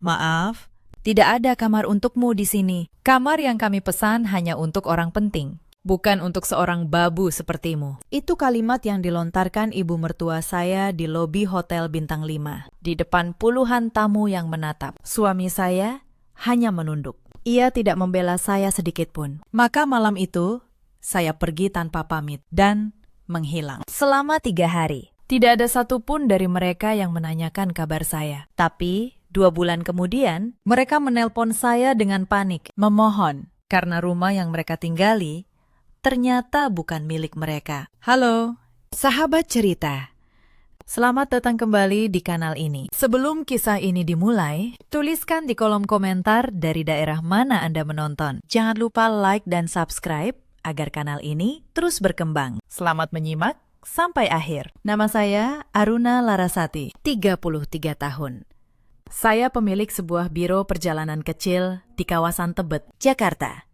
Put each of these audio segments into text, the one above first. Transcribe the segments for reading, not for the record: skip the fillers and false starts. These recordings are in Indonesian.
Maaf, tidak ada kamar untukmu di sini. Kamar yang kami pesan hanya untuk orang penting, bukan untuk seorang babu sepertimu. Itu kalimat yang dilontarkan ibu mertua saya di lobi Hotel Bintang 5, di depan puluhan tamu yang menatap. Suami saya hanya menunduk. Ia tidak membela saya sedikit pun. Maka malam itu, saya pergi tanpa pamit dan menghilang. Selama 3 hari, tidak ada satupun dari mereka yang menanyakan kabar saya. Tapi 2 bulan kemudian, mereka menelpon saya dengan panik, memohon, karena rumah yang mereka tinggali ternyata bukan milik mereka. Halo, sahabat cerita. Selamat datang kembali di kanal ini. Sebelum kisah ini dimulai, tuliskan di kolom komentar dari daerah mana Anda menonton. Jangan lupa like dan subscribe agar kanal ini terus berkembang. Selamat menyimak sampai akhir. Nama saya Aruna Larasati, 33 tahun. Saya pemilik sebuah biro perjalanan kecil di kawasan Tebet, Jakarta.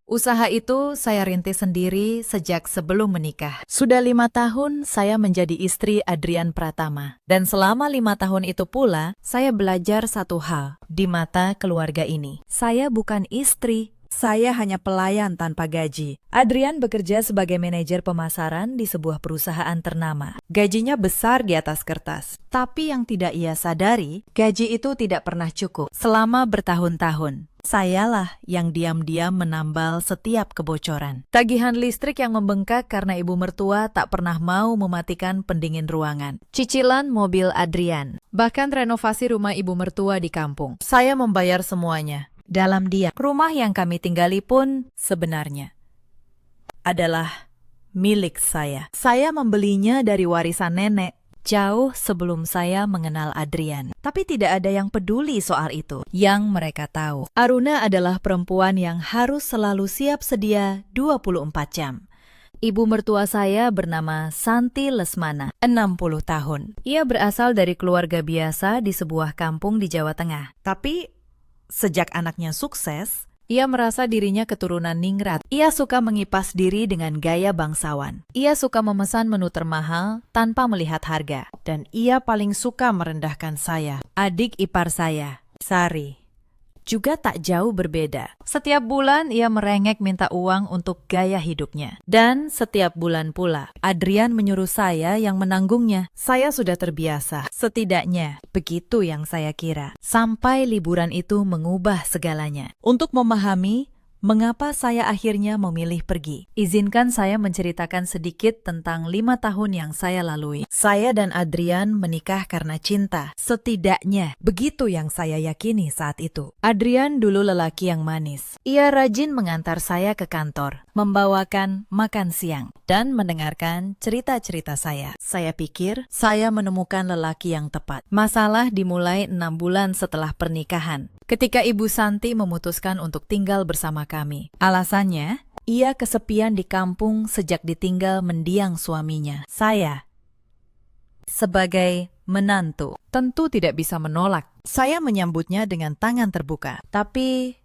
Usaha itu saya rintis sendiri sejak sebelum menikah. Sudah 5 tahun saya menjadi istri Adrian Pratama. Dan selama 5 tahun itu pula, saya belajar satu hal di mata keluarga ini. Saya bukan istri, saya hanya pelayan tanpa gaji. Adrian bekerja sebagai manajer pemasaran di sebuah perusahaan ternama. Gajinya besar di atas kertas. Tapi yang tidak ia sadari, gaji itu tidak pernah cukup selama bertahun-tahun. Sayalah yang diam-diam menambal setiap kebocoran. Tagihan listrik yang membengkak karena ibu mertua tak pernah mau mematikan pendingin ruangan. Cicilan mobil Adrian. Bahkan renovasi rumah ibu mertua di kampung. Saya membayar semuanya. Dalam diam. Rumah yang kami tinggali pun sebenarnya adalah milik saya. Saya membelinya dari warisan nenek. Jauh sebelum saya mengenal Adrian. Tapi tidak ada yang peduli soal itu. Yang mereka tahu, Aruna adalah perempuan yang harus selalu siap sedia 24 jam. Ibu mertua saya bernama Santi Lesmana, 60 tahun. Ia berasal dari keluarga biasa di sebuah kampung di Jawa Tengah. Tapi sejak anaknya sukses, ia merasa dirinya keturunan ningrat. Ia suka mengipas diri dengan gaya bangsawan. Ia suka memesan menu termahal tanpa melihat harga. Dan ia paling suka merendahkan saya. Adik ipar saya, Sari, juga tak jauh berbeda. Setiap bulan ia merengek minta uang untuk gaya hidupnya. Dan setiap bulan pula, Adrian menyuruh saya yang menanggungnya. Saya sudah terbiasa. Setidaknya, begitu yang saya kira. Sampai liburan itu mengubah segalanya. Untuk memahami mengapa saya akhirnya memilih pergi, izinkan saya menceritakan sedikit tentang 5 tahun yang saya lalui. Saya dan Adrian menikah karena cinta. Setidaknya, begitu yang saya yakini saat itu. Adrian dulu lelaki yang manis. Ia rajin mengantar saya ke kantor, membawakan makan siang, dan mendengarkan cerita-cerita saya. Saya pikir saya menemukan lelaki yang tepat. Masalah dimulai 6 bulan setelah pernikahan, ketika Ibu Santi memutuskan untuk tinggal bersama kami. Alasannya, ia kesepian di kampung sejak ditinggal mendiang suaminya. Saya, sebagai menantu, tentu tidak bisa menolak. Saya menyambutnya dengan tangan terbuka. Tapi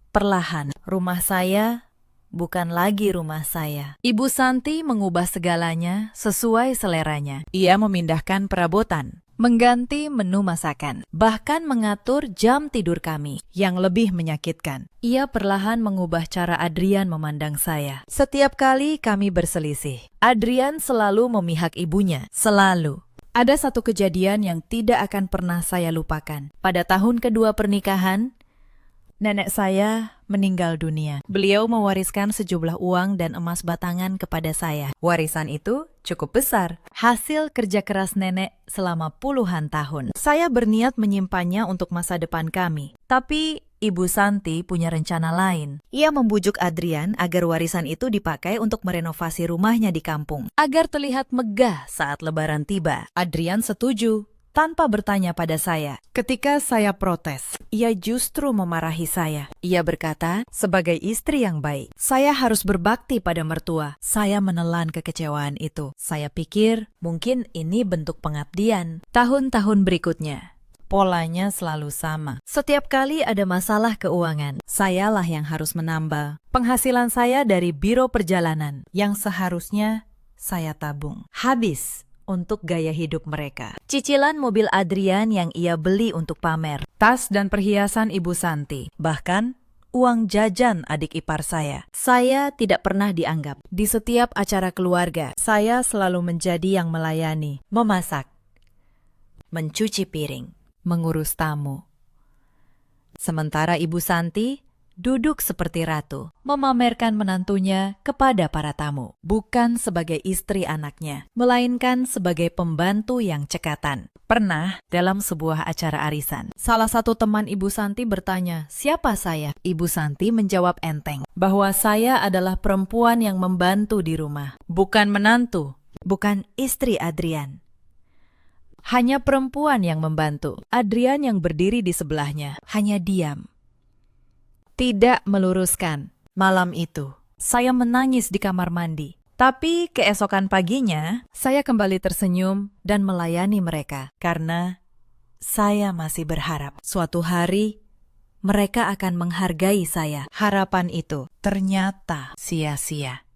perlahan, rumah saya bukan lagi rumah saya. Ibu Santi mengubah segalanya sesuai seleranya. Ia memindahkan perabotan, mengganti menu masakan, bahkan mengatur jam tidur kami yang lebih menyakitkan. Ia perlahan mengubah cara Adrian memandang saya. Setiap kali kami berselisih, Adrian selalu memihak ibunya. Selalu. Ada satu kejadian yang tidak akan pernah saya lupakan. Pada tahun kedua pernikahan, nenek saya meninggal dunia. Beliau mewariskan sejumlah uang dan emas batangan kepada saya. Warisan itu cukup besar, hasil kerja keras nenek selama puluhan tahun. Saya berniat menyimpannya untuk masa depan kami. Tapi Ibu Santi punya rencana lain. Ia membujuk Adrian agar warisan itu dipakai untuk merenovasi rumahnya di kampung, agar terlihat megah saat lebaran tiba. Adrian setuju tanpa bertanya pada saya. Ketika saya protes, ia justru memarahi saya. Ia berkata, sebagai istri yang baik, saya harus berbakti pada mertua. Saya menelan kekecewaan itu. Saya pikir mungkin ini bentuk pengabdian. Tahun-tahun berikutnya, polanya selalu sama. Setiap kali ada masalah keuangan, sayalah yang harus menambal. Penghasilan saya dari biro perjalanan yang seharusnya saya tabung habis untuk gaya hidup mereka. Cicilan mobil Adrian yang ia beli untuk pamer, tas dan perhiasan Ibu Santi, bahkan uang jajan adik ipar saya. Saya tidak pernah dianggap. Di setiap acara keluarga, saya selalu menjadi yang melayani, memasak, mencuci piring, mengurus tamu. Sementara Ibu Santi duduk seperti ratu, memamerkan menantunya kepada para tamu, bukan sebagai istri anaknya, melainkan sebagai pembantu yang cekatan. Pernah dalam sebuah acara arisan, salah satu teman Ibu Santi bertanya, "Siapa saya?" Ibu Santi menjawab enteng, bahwa saya adalah perempuan yang membantu di rumah, bukan menantu, bukan istri Adrian. Hanya perempuan yang membantu. Adrian yang berdiri di sebelahnya hanya diam, tidak meluruskan. Malam itu, saya menangis di kamar mandi. Tapi keesokan paginya, saya kembali tersenyum dan melayani mereka. Karena saya masih berharap suatu hari mereka akan menghargai saya. Harapan itu ternyata sia-sia.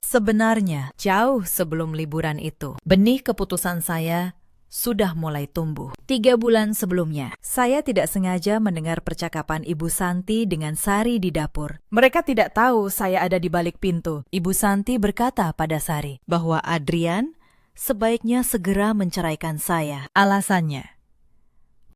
Sebenarnya, jauh sebelum liburan itu, benih keputusan saya sudah mulai tumbuh. 3 bulan sebelumnya, saya tidak sengaja mendengar percakapan Ibu Santi dengan Sari di dapur. Mereka tidak tahu saya ada di balik pintu. Ibu Santi berkata pada Sari bahwa Adrian sebaiknya segera menceraikan saya. Alasannya,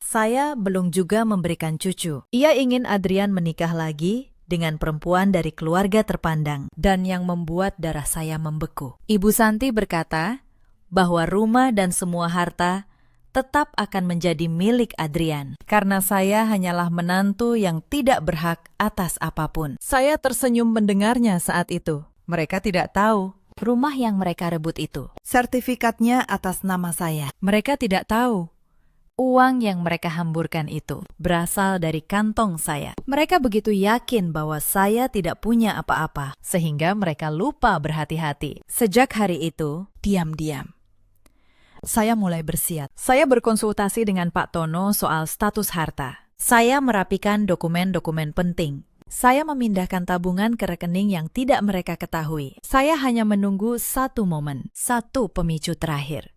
saya belum juga memberikan cucu. Ia ingin Adrian menikah lagi dengan perempuan dari keluarga terpandang dan yang membuat darah saya membeku. Ibu Santi berkata bahwa rumah dan semua harta tetap akan menjadi milik Adrian, karena saya hanyalah menantu yang tidak berhak atas apapun. Saya tersenyum mendengarnya saat itu. Mereka tidak tahu rumah yang mereka rebut itu, sertifikatnya atas nama saya. Mereka tidak tahu uang yang mereka hamburkan itu berasal dari kantong saya. Mereka begitu yakin bahwa saya tidak punya apa-apa, sehingga mereka lupa berhati-hati. Sejak hari itu, diam-diam saya mulai bersiap. Saya berkonsultasi dengan Pak Tono soal status harta. Saya merapikan dokumen-dokumen penting. Saya memindahkan tabungan ke rekening yang tidak mereka ketahui. Saya hanya menunggu satu momen, satu pemicu terakhir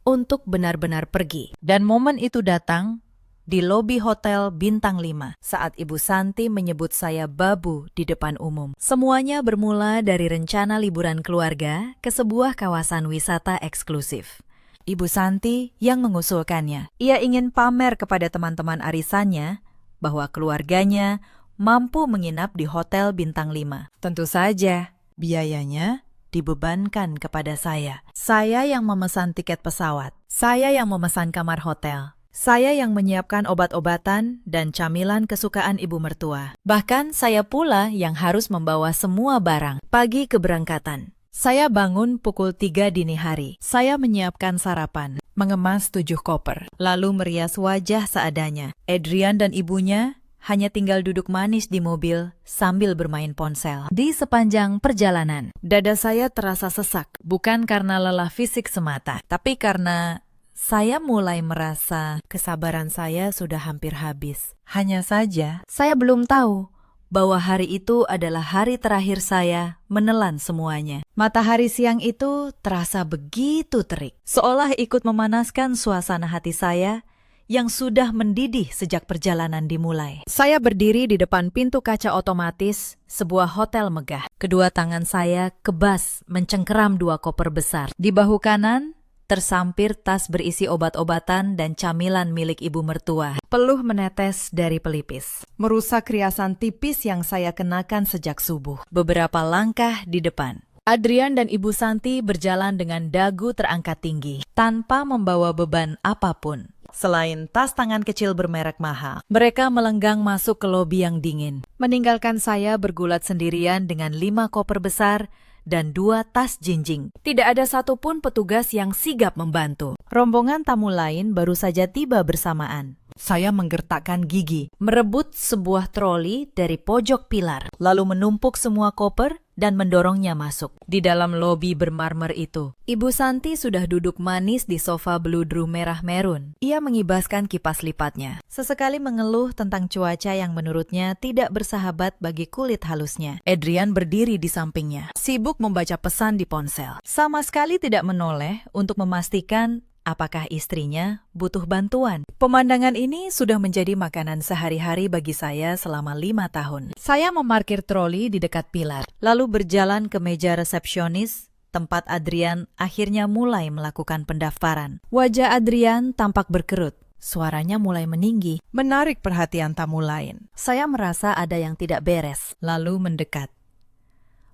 untuk benar-benar pergi. Dan momen itu datang di lobi Hotel Bintang 5 saat Ibu Santi menyebut saya babu di depan umum. Semuanya bermula dari rencana liburan keluarga ke sebuah kawasan wisata eksklusif. Ibu Santi yang mengusulkannya. Ia ingin pamer kepada teman-teman arisannya bahwa keluarganya mampu menginap di Hotel Bintang 5. Tentu saja, biayanya dibebankan kepada saya. Saya yang memesan tiket pesawat. Saya yang memesan kamar hotel. Saya yang menyiapkan obat-obatan dan camilan kesukaan ibu mertua. Bahkan saya pula yang harus membawa semua barang. Pagi keberangkatan, saya bangun pukul 3 dini hari. Saya menyiapkan sarapan, mengemas 7 koper, lalu merias wajah seadanya. Adrian dan ibunya hanya tinggal duduk manis di mobil sambil bermain ponsel. Di sepanjang perjalanan, dada saya terasa sesak, bukan karena lelah fisik semata, tapi karena saya mulai merasa kesabaran saya sudah hampir habis. Hanya saja, saya belum tahu bahwa hari itu adalah hari terakhir saya menelan semuanya. Matahari siang itu terasa begitu terik, seolah ikut memanaskan suasana hati saya yang sudah mendidih sejak perjalanan dimulai. Saya berdiri di depan pintu kaca otomatis sebuah hotel megah. Kedua tangan saya kebas mencengkeram 2 koper besar. Di bahu kanan tersampir tas berisi obat-obatan dan camilan milik ibu mertua. Peluh menetes dari pelipis, merusak riasan tipis yang saya kenakan sejak subuh. Beberapa langkah di depan, Adrian dan Ibu Santi berjalan dengan dagu terangkat tinggi, tanpa membawa beban apapun selain tas tangan kecil bermerek mahal. Mereka melenggang masuk ke lobi yang dingin, meninggalkan saya bergulat sendirian dengan 5 koper besar dan 2 tas jinjing. Tidak ada satupun petugas yang sigap membantu. Rombongan tamu lain baru saja tiba bersamaan. Saya menggertakkan gigi, merebut sebuah troli dari pojok pilar, lalu menumpuk semua koper dan mendorongnya masuk. Di dalam lobi bermarmer itu, Ibu Santi sudah duduk manis di sofa beludru merah merun. Ia mengibaskan kipas lipatnya, sesekali mengeluh tentang cuaca yang menurutnya tidak bersahabat bagi kulit halusnya. Adrian berdiri di sampingnya, sibuk membaca pesan di ponsel. Sama sekali tidak menoleh untuk memastikan apakah istrinya butuh bantuan. Pemandangan ini sudah menjadi makanan sehari-hari bagi saya selama 5 tahun. Saya memarkir troli di dekat pilar, lalu berjalan ke meja resepsionis, tempat Adrian akhirnya mulai melakukan pendaftaran. Wajah Adrian tampak berkerut. Suaranya mulai meninggi, menarik perhatian tamu lain. Saya merasa ada yang tidak beres, lalu mendekat.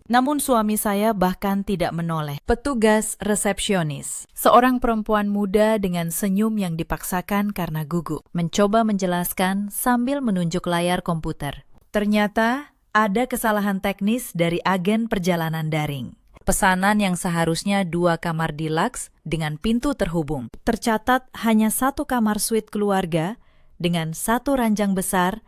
Namun suami saya bahkan tidak menoleh. Petugas resepsionis, seorang perempuan muda dengan senyum yang dipaksakan karena gugup, mencoba menjelaskan sambil menunjuk layar komputer. Ternyata ada kesalahan teknis dari agen perjalanan daring. Pesanan yang seharusnya 2 kamar deluxe dengan pintu terhubung, tercatat hanya 1 kamar suite keluarga dengan 1 ranjang besar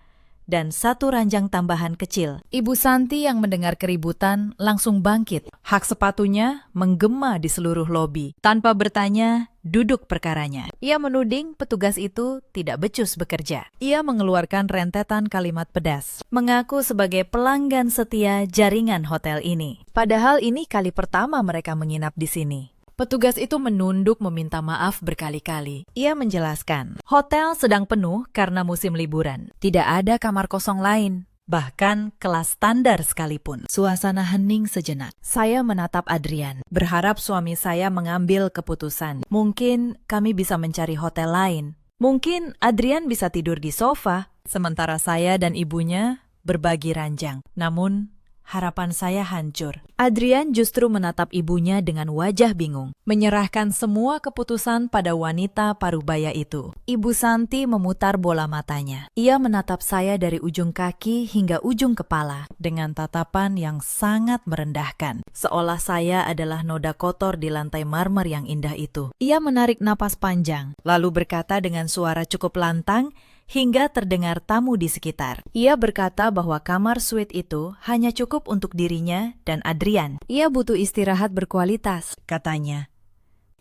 dan 1 ranjang tambahan kecil. Ibu Santi yang mendengar keributan langsung bangkit. Hak sepatunya menggema di seluruh lobi. Tanpa bertanya, duduk perkaranya. Ia menuding petugas itu tidak becus bekerja. Ia mengeluarkan rentetan kalimat pedas, mengaku sebagai pelanggan setia jaringan hotel ini. Padahal ini kali pertama mereka menginap di sini. Petugas itu menunduk meminta maaf berkali-kali. Ia menjelaskan, hotel sedang penuh karena musim liburan. Tidak ada kamar kosong lain, bahkan kelas standar sekalipun. Suasana hening sejenak. Saya menatap Adrian, berharap suami saya mengambil keputusan. Mungkin kami bisa mencari hotel lain. Mungkin Adrian bisa tidur di sofa, sementara saya dan ibunya berbagi ranjang. Namun harapan saya hancur. Adrian justru menatap ibunya dengan wajah bingung, menyerahkan semua keputusan pada wanita parubaya itu. Ibu Santi memutar bola matanya. Ia menatap saya dari ujung kaki hingga ujung kepala, dengan tatapan yang sangat merendahkan, seolah saya adalah noda kotor di lantai marmer yang indah itu. Ia menarik napas panjang, lalu berkata dengan suara cukup lantang, hingga terdengar tamu di sekitar. Ia berkata bahwa kamar suite itu hanya cukup untuk dirinya dan Adrian. Ia butuh istirahat berkualitas, katanya,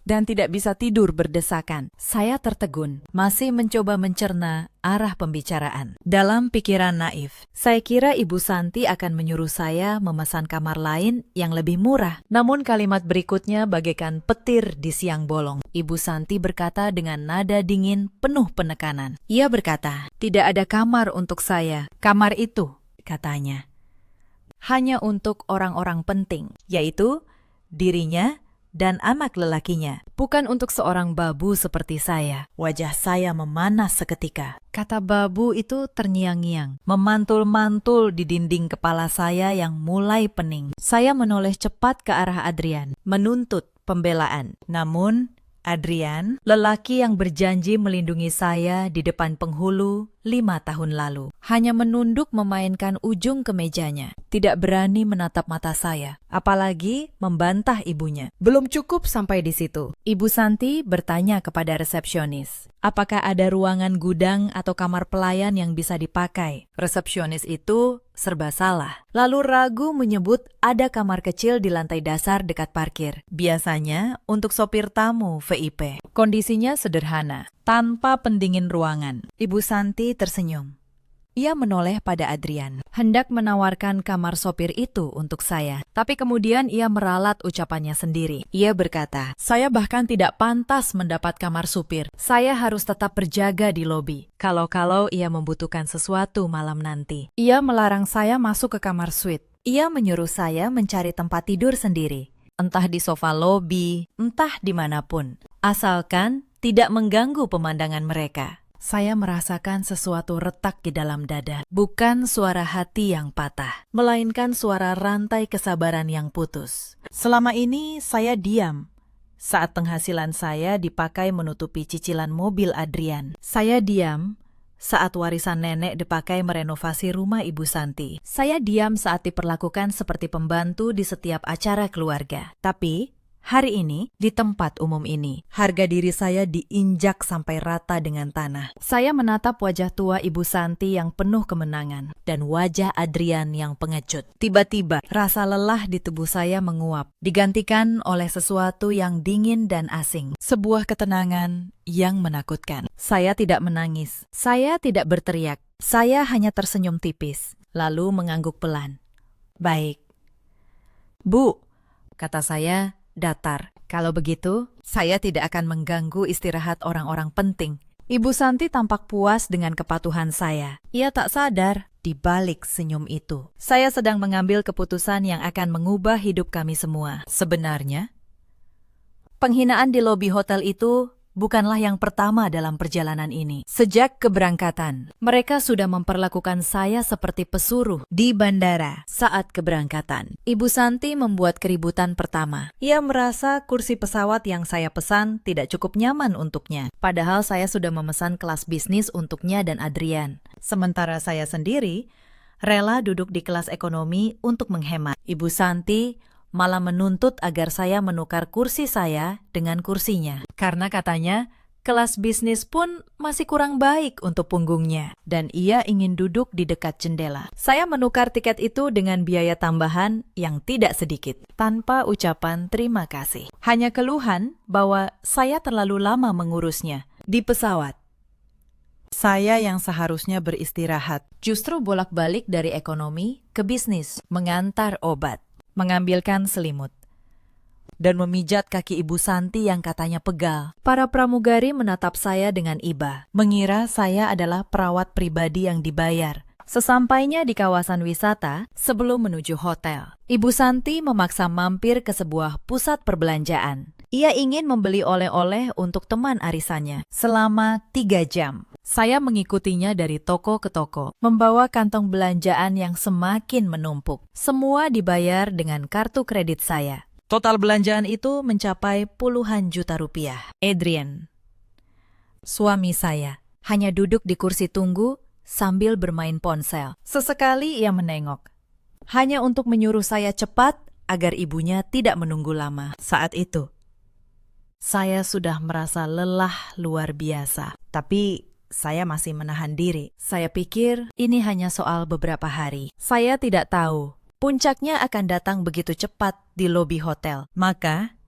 dan tidak bisa tidur berdesakan. Saya tertegun, masih mencoba mencerna arah pembicaraan. Dalam pikiran naif, saya kira Ibu Santi akan menyuruh saya memesan kamar lain yang lebih murah. Namun kalimat berikutnya bagaikan petir di siang bolong. Ibu Santi berkata dengan nada dingin penuh penekanan. Ia berkata, tidak ada kamar untuk saya. Kamar itu, katanya, hanya untuk orang-orang penting, yaitu dirinya dan anak lelakinya, bukan untuk seorang babu seperti saya. Wajah saya memanas seketika. Kata babu itu terngiang-ngiang, memantul-mantul di dinding kepala saya yang mulai pening. Saya menoleh cepat ke arah Adrian, menuntut pembelaan. Namun Adrian, lelaki yang berjanji melindungi saya di depan penghulu 5 tahun lalu, hanya menunduk memainkan ujung kemejanya, tidak berani menatap mata saya, apalagi membantah ibunya. Belum cukup sampai di situ. Ibu Santi bertanya kepada resepsionis, apakah ada ruangan gudang atau kamar pelayan yang bisa dipakai? Resepsionis itu serba salah, lalu ragu menyebut ada kamar kecil di lantai dasar dekat parkir, biasanya untuk sopir tamu VIP. Kondisinya sederhana, tanpa pendingin ruangan. Ibu Santi tersenyum. Ia menoleh pada Adrian, hendak menawarkan kamar sopir itu untuk saya. Tapi kemudian ia meralat ucapannya sendiri. Ia berkata, saya bahkan tidak pantas mendapat kamar supir. Saya harus tetap berjaga di lobi, kalau-kalau ia membutuhkan sesuatu malam nanti. Ia melarang saya masuk ke kamar suite. Ia menyuruh saya mencari tempat tidur sendiri, entah di sofa lobi, entah dimanapun, asalkan tidak mengganggu pemandangan mereka. Saya merasakan sesuatu retak di dalam dada. Bukan suara hati yang patah, melainkan suara rantai kesabaran yang putus. Selama ini saya diam saat penghasilan saya dipakai menutupi cicilan mobil Adrian. Saya diam saat warisan nenek dipakai merenovasi rumah Ibu Santi. Saya diam saat diperlakukan seperti pembantu di setiap acara keluarga. Tapi Hari ini, di tempat umum ini, harga diri saya diinjak sampai rata dengan tanah. Saya menatap wajah tua Ibu Santi yang penuh kemenangan dan wajah Adrian yang pengecut. Tiba-tiba, rasa lelah di tubuh saya menguap, digantikan oleh sesuatu yang dingin dan asing. Sebuah ketenangan yang menakutkan. Saya tidak menangis. Saya tidak berteriak. Saya hanya tersenyum tipis, lalu mengangguk pelan. Baik. Bu, kata saya datar. Kalau begitu, saya tidak akan mengganggu istirahat orang-orang penting. Ibu Santi tampak puas dengan kepatuhan saya. Ia tak sadar di balik senyum itu. Saya sedang mengambil keputusan yang akan mengubah hidup kami semua. Sebenarnya, penghinaan di lobi hotel itu bukanlah yang pertama dalam perjalanan ini. Sejak keberangkatan, mereka sudah memperlakukan saya seperti pesuruh di bandara saat keberangkatan. Ibu Santi membuat keributan pertama. Ia merasa kursi pesawat yang saya pesan tidak cukup nyaman untuknya. Padahal saya sudah memesan kelas bisnis untuknya dan Adrian. Sementara saya sendiri rela duduk di kelas ekonomi untuk menghemat. Ibu Santi malah menuntut agar saya menukar kursi saya dengan kursinya. Karena katanya, kelas bisnis pun masih kurang baik untuk punggungnya. Dan ia ingin duduk di dekat jendela. Saya menukar tiket itu dengan biaya tambahan yang tidak sedikit. Tanpa ucapan terima kasih. Hanya keluhan bahwa saya terlalu lama mengurusnya. Di pesawat, saya yang seharusnya beristirahat, justru bolak-balik dari ekonomi ke bisnis, mengantar obat, mengambilkan selimut, dan memijat kaki Ibu Santi yang katanya pegal. Para pramugari menatap saya dengan iba, mengira saya adalah perawat pribadi yang dibayar. Sesampainya di kawasan wisata, sebelum menuju hotel, Ibu Santi memaksa mampir ke sebuah pusat perbelanjaan. Ia ingin membeli oleh-oleh untuk teman arisannya selama 3 jam. Saya mengikutinya dari toko ke toko, membawa kantong belanjaan yang semakin menumpuk. Semua dibayar dengan kartu kredit saya. Total belanjaan itu mencapai puluhan juta rupiah. Adrian, suami saya, hanya duduk di kursi tunggu sambil bermain ponsel. Sesekali ia menengok, hanya untuk menyuruh saya cepat agar ibunya tidak menunggu lama. Saat itu, saya sudah merasa lelah luar biasa. Tapi saya masih menahan diri. Saya pikir ini hanya soal beberapa hari. Saya tidak tahu puncaknya akan datang begitu cepat di lobi hotel. Maka,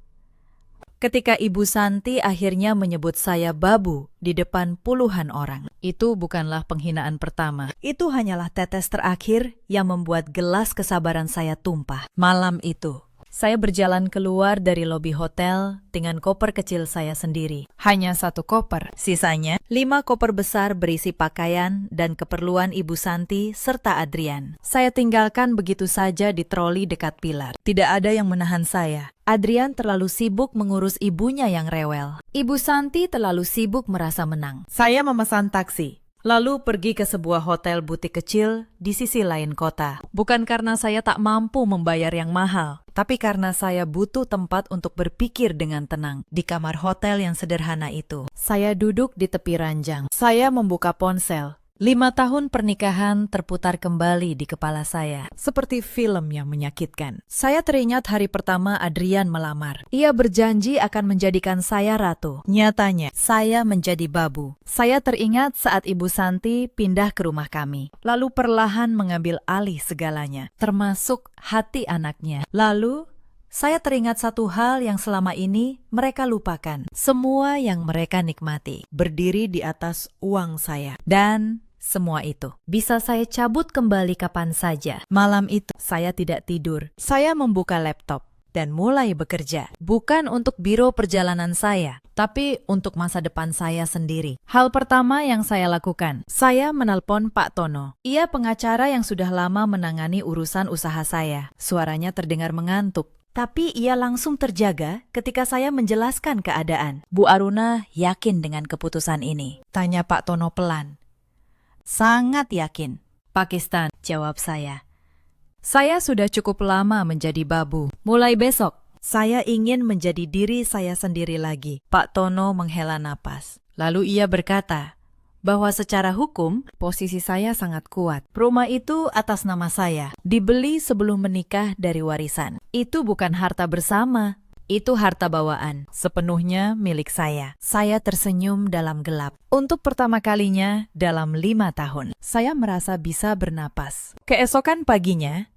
ketika Ibu Santi akhirnya menyebut saya babu di depan puluhan orang, itu bukanlah penghinaan pertama. Itu hanyalah tetes terakhir yang membuat gelas kesabaran saya tumpah. Malam itu, saya berjalan keluar dari lobi hotel dengan koper kecil saya sendiri. Hanya 1 koper. Sisanya, 5 koper besar berisi pakaian dan keperluan Ibu Santi serta Adrian. Saya tinggalkan begitu saja di troli dekat pilar. Tidak ada yang menahan saya. Adrian terlalu sibuk mengurus ibunya yang rewel. Ibu Santi terlalu sibuk merasa menang. Saya memesan taksi, lalu pergi ke sebuah hotel butik kecil di sisi lain kota. Bukan karena saya tak mampu membayar yang mahal, tapi karena saya butuh tempat untuk berpikir dengan tenang. Di kamar hotel yang sederhana itu, saya duduk di tepi ranjang. Saya membuka ponsel. 5 tahun pernikahan terputar kembali di kepala saya, seperti film yang menyakitkan. Saya teringat hari pertama Adrian melamar. Ia berjanji akan menjadikan saya ratu. Nyatanya, saya menjadi babu. Saya teringat saat Ibu Santi pindah ke rumah kami, lalu perlahan mengambil alih segalanya, termasuk hati anaknya. Lalu, saya teringat satu hal yang selama ini mereka lupakan. Semua yang mereka nikmati berdiri di atas uang saya. Dan semua itu bisa saya cabut kembali kapan saja. Malam itu, saya tidak tidur. Saya membuka laptop dan mulai bekerja. Bukan untuk biro perjalanan saya, tapi untuk masa depan saya sendiri. Hal pertama yang saya lakukan, saya menelpon Pak Tono. Ia pengacara yang sudah lama menangani urusan usaha saya. Suaranya terdengar mengantuk, tapi ia langsung terjaga ketika saya menjelaskan keadaan. Bu Aruna yakin dengan keputusan ini? Tanya Pak Tono pelan. Sangat yakin. Pakistan, jawab saya. Saya sudah cukup lama menjadi babu. Mulai besok, saya ingin menjadi diri saya sendiri lagi. Pak Tono menghela napas. Lalu ia berkata bahwa secara hukum, posisi saya sangat kuat. Rumah itu atas nama saya, dibeli sebelum menikah dari warisan. Itu bukan harta bersama, Itu harta bawaan, sepenuhnya milik saya. Saya tersenyum dalam gelap. Untuk pertama kalinya dalam 5 tahun, saya merasa bisa bernapas. Keesokan paginya,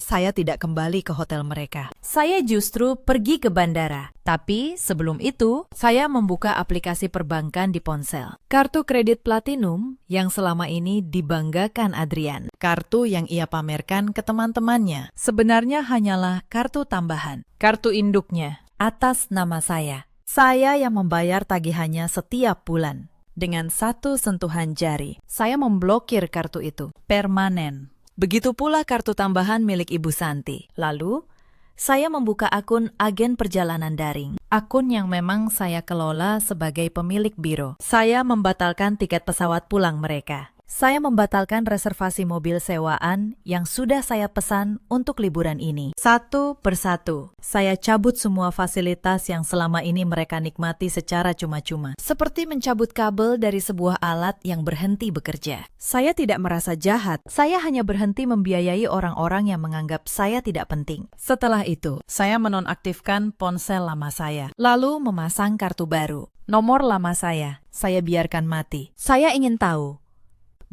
saya tidak kembali ke hotel mereka. Saya justru pergi ke bandara. Tapi sebelum itu, saya membuka aplikasi perbankan di ponsel. Kartu kredit platinum yang selama ini dibanggakan Adrian. Kartu yang ia pamerkan ke teman-temannya. Sebenarnya hanyalah kartu tambahan. Kartu induknya atas nama saya. Saya yang membayar tagihannya setiap bulan. Dengan satu sentuhan jari, saya memblokir kartu itu. Permanen. Begitu pula kartu tambahan milik Ibu Santi. Lalu, saya membuka akun agen perjalanan daring. Akun yang memang saya kelola sebagai pemilik biro. Saya membatalkan tiket pesawat pulang mereka. Saya membatalkan reservasi mobil sewaan yang sudah saya pesan untuk liburan ini. Satu persatu, saya cabut semua fasilitas yang selama ini mereka nikmati secara cuma-cuma. Seperti mencabut kabel dari sebuah alat yang berhenti bekerja. Saya tidak merasa jahat, saya hanya berhenti membiayai orang-orang yang menganggap saya tidak penting. Setelah itu, saya menonaktifkan ponsel lama saya, lalu memasang kartu baru. Nomor lama saya biarkan mati. Saya ingin tahu,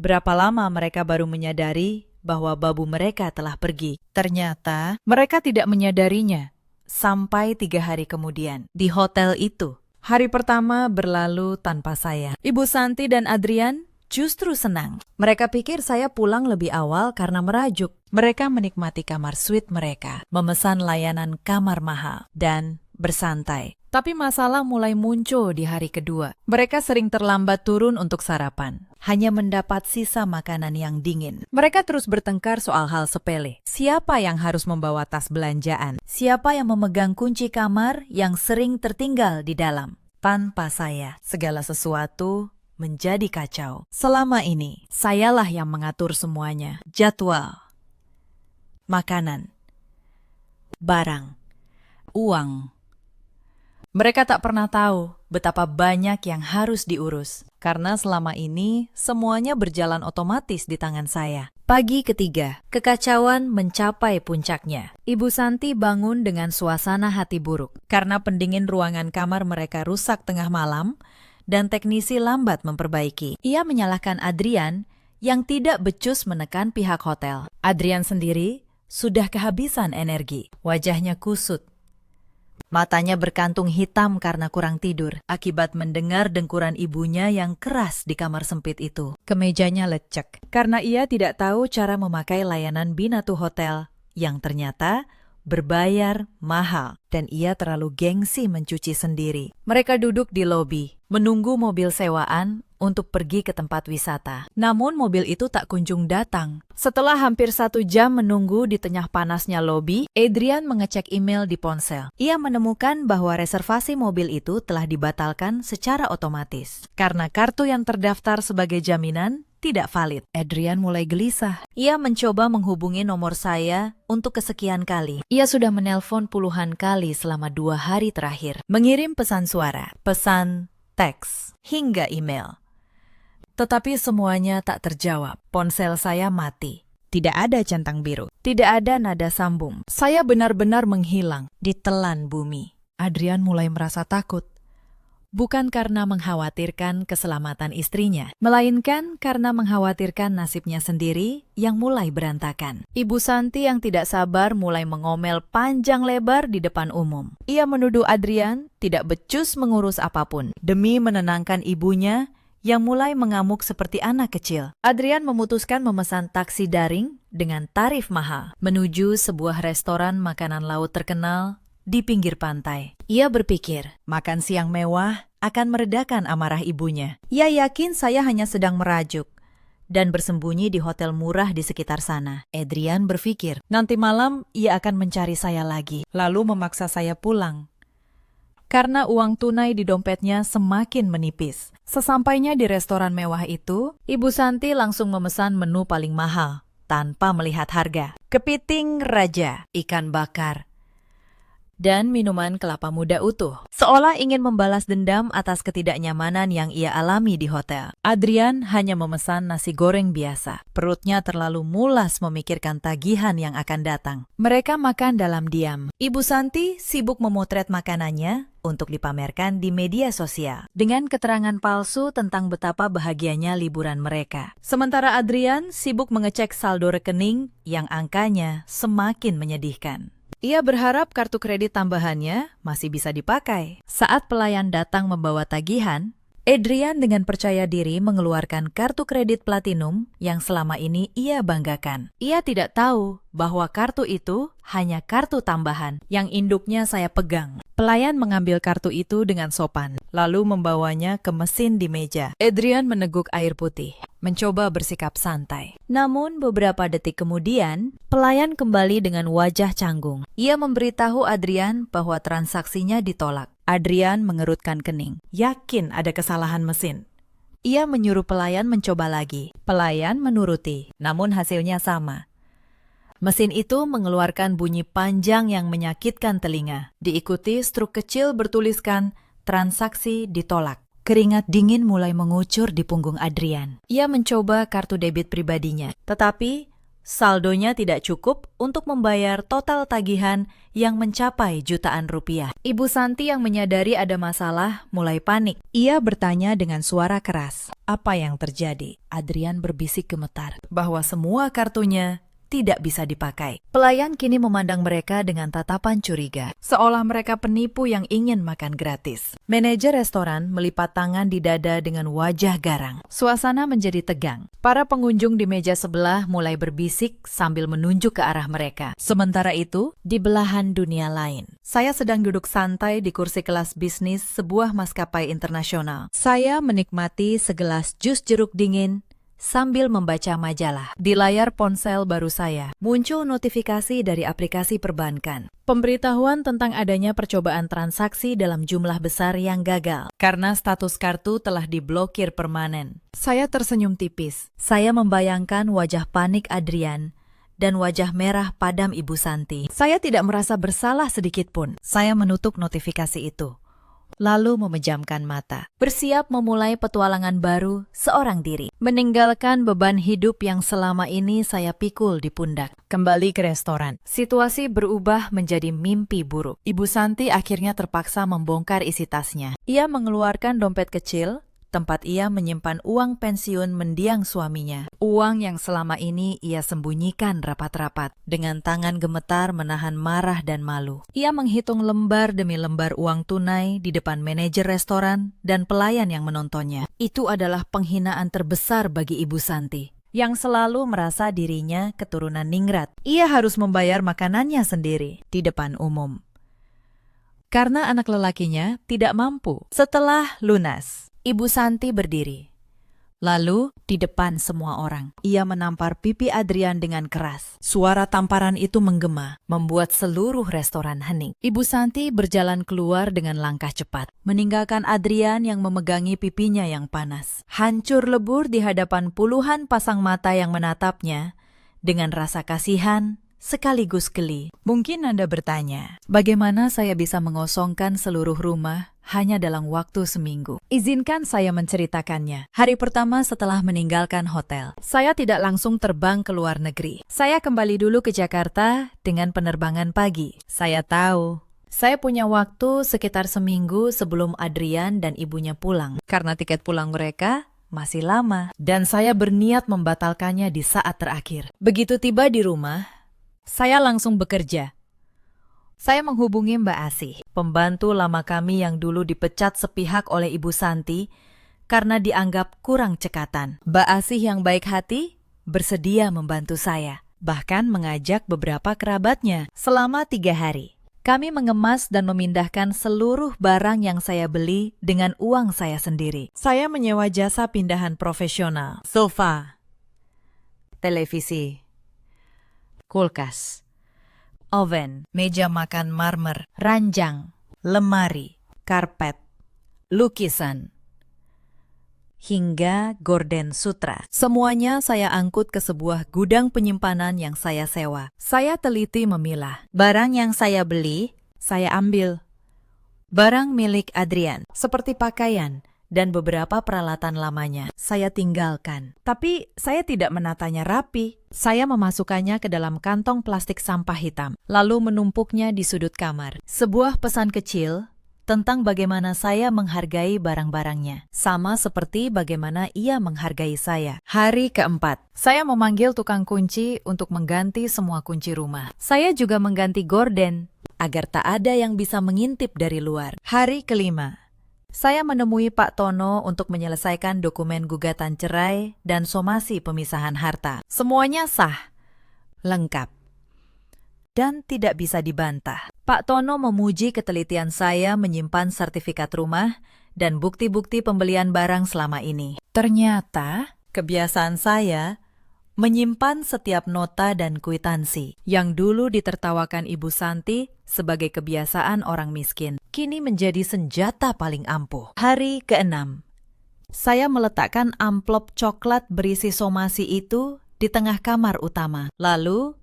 berapa lama mereka baru menyadari bahwa babu mereka telah pergi. Ternyata mereka tidak menyadarinya sampai 3 hari kemudian di hotel itu. Hari pertama berlalu tanpa saya. Ibu Santi dan Adrian justru senang. Mereka pikir saya pulang lebih awal karena merajuk. Mereka menikmati kamar suite mereka, memesan layanan kamar mahal, dan bersantai. Tapi masalah mulai muncul di hari kedua. Mereka sering terlambat turun untuk sarapan. Hanya mendapat sisa makanan yang dingin. Mereka terus bertengkar soal hal sepele. Siapa yang harus membawa tas belanjaan? Siapa yang memegang kunci kamar yang sering tertinggal di dalam? Tanpa saya, segala sesuatu menjadi kacau. Selama ini, sayalah yang mengatur semuanya. Jadwal, makanan, barang, uang. Mereka tak pernah tahu betapa banyak yang harus diurus, karena selama ini semuanya berjalan otomatis di tangan saya. Pagi ketiga, kekacauan mencapai puncaknya. Ibu Santi bangun dengan suasana hati buruk, karena pendingin ruangan kamar mereka rusak tengah malam, dan teknisi lambat memperbaiki. Ia menyalahkan Adrian yang tidak becus menekan pihak hotel. Adrian sendiri sudah kehabisan energi, wajahnya kusut. Matanya berkantung hitam karena kurang tidur, akibat mendengar dengkuran ibunya yang keras di kamar sempit itu. Kemejanya lecek, karena ia tidak tahu cara memakai layanan Binatu Hotel, yang ternyata berbayar mahal, dan ia terlalu gengsi mencuci sendiri. Mereka duduk di lobi, menunggu mobil sewaan untuk pergi ke tempat wisata. Namun mobil itu tak kunjung datang. Setelah hampir 1 jam menunggu di tengah panasnya lobi, Adrian mengecek email di ponsel. Ia menemukan bahwa reservasi mobil itu telah dibatalkan secara otomatis. Karena kartu yang terdaftar sebagai jaminan tidak valid. Adrian mulai gelisah. Ia mencoba menghubungi nomor saya untuk kesekian kali. Ia sudah menelpon puluhan kali selama 2 hari terakhir. Mengirim pesan suara, pesan teks, hingga email. Tetapi semuanya tak terjawab. Ponsel saya mati. Tidak ada centang biru. Tidak ada nada sambung. Saya benar-benar menghilang, ditelan bumi. Adrian mulai merasa takut. Bukan karena mengkhawatirkan keselamatan istrinya, melainkan karena mengkhawatirkan nasibnya sendiri yang mulai berantakan. Ibu Santi yang tidak sabar mulai mengomel panjang lebar di depan umum. Ia menuduh Adrian tidak becus mengurus apapun. Demi menenangkan ibunya yang mulai mengamuk seperti anak kecil, Adrian memutuskan memesan taksi daring dengan tarif mahal menuju sebuah restoran makanan laut terkenal di pinggir pantai. Ia berpikir, makan siang mewah akan meredakan amarah ibunya. Ia yakin saya hanya sedang merajuk dan bersembunyi di hotel murah di sekitar sana. Adrian berpikir, nanti malam ia akan mencari saya lagi, lalu memaksa saya pulang. Karena uang tunai di dompetnya semakin menipis. Sesampainya di restoran mewah itu, Ibu Santi langsung memesan menu paling mahal, tanpa melihat harga. Kepiting raja, ikan bakar, dan minuman kelapa muda utuh. Seolah ingin membalas dendam atas ketidaknyamanan yang ia alami di hotel. Adrian hanya memesan nasi goreng biasa. Perutnya terlalu mulas memikirkan tagihan yang akan datang. Mereka makan dalam diam. Ibu Santi sibuk memotret makanannya untuk dipamerkan di media sosial dengan keterangan palsu tentang betapa bahagianya liburan mereka. Sementara Adrian sibuk mengecek saldo rekening yang angkanya semakin menyedihkan. Ia berharap kartu kredit tambahannya masih bisa dipakai. Saat pelayan datang membawa tagihan, Adrian dengan percaya diri mengeluarkan kartu kredit platinum yang selama ini ia banggakan. Ia tidak tahu bahwa kartu itu hanya kartu tambahan yang induknya saya pegang. Pelayan mengambil kartu itu dengan sopan, lalu membawanya ke mesin di meja. Adrian meneguk air putih, mencoba bersikap santai. Namun beberapa detik kemudian, pelayan kembali dengan wajah canggung. Ia memberitahu Adrian bahwa transaksinya ditolak. Adrian mengerutkan kening, yakin ada kesalahan mesin. Ia menyuruh pelayan mencoba lagi. Pelayan menuruti, namun hasilnya sama. Mesin itu mengeluarkan bunyi panjang yang menyakitkan telinga. Diikuti struk kecil bertuliskan, transaksi ditolak. Keringat dingin mulai mengucur di punggung Adrian. Ia mencoba kartu debit pribadinya, tetapi saldonya tidak cukup untuk membayar total tagihan yang mencapai jutaan rupiah. Ibu Santi yang menyadari ada masalah mulai panik. Ia bertanya dengan suara keras, apa yang terjadi? Adrian berbisik gemetar bahwa semua kartunya tidak bisa dipakai. Pelayan kini memandang mereka dengan tatapan curiga, seolah mereka penipu yang ingin makan gratis. Manajer restoran melipat tangan di dada dengan wajah garang. Suasana menjadi tegang. Para pengunjung di meja sebelah mulai berbisik sambil menunjuk ke arah mereka. Sementara itu, di belahan dunia lain, saya sedang duduk santai di kursi kelas bisnis sebuah maskapai internasional. Saya menikmati segelas jus jeruk dingin sambil membaca majalah. Di layar ponsel baru saya, muncul notifikasi dari aplikasi perbankan. Pemberitahuan tentang adanya percobaan transaksi dalam jumlah besar yang gagal, karena status kartu telah diblokir permanen. Saya tersenyum tipis. Saya membayangkan wajah panik Adrian dan wajah merah padam Ibu Santi. Saya tidak merasa bersalah sedikit pun. Saya menutup notifikasi itu, lalu memejamkan mata, bersiap memulai petualangan baru seorang diri, meninggalkan beban hidup yang selama ini saya pikul di pundak. Kembali ke restoran, situasi berubah menjadi mimpi buruk. Ibu Santi akhirnya terpaksa membongkar isi tasnya. Ia mengeluarkan dompet kecil, tempat ia menyimpan uang pensiun mendiang suaminya. Uang yang selama ini ia sembunyikan rapat-rapat. Dengan tangan gemetar menahan marah dan malu. Ia menghitung lembar demi lembar uang tunai di depan manajer restoran dan pelayan yang menontonnya. Itu adalah penghinaan terbesar bagi Ibu Santi, yang selalu merasa dirinya keturunan ningrat. Ia harus membayar makanannya sendiri di depan umum, karena anak lelakinya tidak mampu. Setelah lunas, Ibu Santi berdiri. Lalu, di depan semua orang, ia menampar pipi Adrian dengan keras. Suara tamparan itu menggema, membuat seluruh restoran hening. Ibu Santi berjalan keluar dengan langkah cepat, meninggalkan Adrian yang memegangi pipinya yang panas. Hancur lebur di hadapan puluhan pasang mata yang menatapnya dengan rasa kasihan sekaligus geli. Mungkin Anda bertanya, bagaimana saya bisa mengosongkan seluruh rumah hanya dalam waktu seminggu? Izinkan saya menceritakannya. Hari pertama setelah meninggalkan hotel, saya tidak langsung terbang ke luar negeri. Saya kembali dulu ke Jakarta dengan penerbangan pagi. Saya tahu saya punya waktu sekitar seminggu sebelum Adrian dan ibunya pulang, karena tiket pulang mereka masih lama, dan saya berniat membatalkannya di saat terakhir. Begitu tiba di rumah, saya langsung bekerja. Saya menghubungi Mbak Asih, pembantu lama kami yang dulu dipecat sepihak oleh Ibu Santi karena dianggap kurang cekatan. Mbak Asih yang baik hati bersedia membantu saya, bahkan mengajak beberapa kerabatnya. Selama 3 hari, kami mengemas dan memindahkan seluruh barang yang saya beli dengan uang saya sendiri. Saya menyewa jasa pindahan profesional, sofa, televisi, kulkas, oven, meja makan marmer, ranjang, lemari, karpet, lukisan, hingga gorden sutra. Semuanya saya angkut ke sebuah gudang penyimpanan yang saya sewa. Saya teliti memilah. Barang yang saya beli Saya ambil barang milik Adrian, seperti pakaian dan beberapa peralatan lamanya. Saya tinggalkan. Tapi saya tidak menatanya rapi. Saya memasukkannya ke dalam kantong plastik sampah hitam, lalu menumpuknya di sudut kamar. Sebuah pesan kecil tentang bagaimana saya menghargai barang-barangnya, sama seperti bagaimana ia menghargai saya. Hari keempat, saya memanggil tukang kunci untuk mengganti semua kunci rumah. Saya juga mengganti gorden agar tak ada yang bisa mengintip dari luar. Hari kelima, saya menemui Pak Tono untuk menyelesaikan dokumen gugatan cerai dan somasi pemisahan harta. Semuanya sah, lengkap, dan tidak bisa dibantah. Pak Tono memuji ketelitian saya menyimpan sertifikat rumah dan bukti-bukti pembelian barang selama ini. Ternyata, kebiasaan saya menyimpan setiap nota dan kwitansi yang dulu ditertawakan Ibu Santi sebagai kebiasaan orang miskin, kini menjadi senjata paling ampuh. Hari keenam, saya meletakkan amplop coklat berisi somasi itu di tengah kamar utama. Lalu,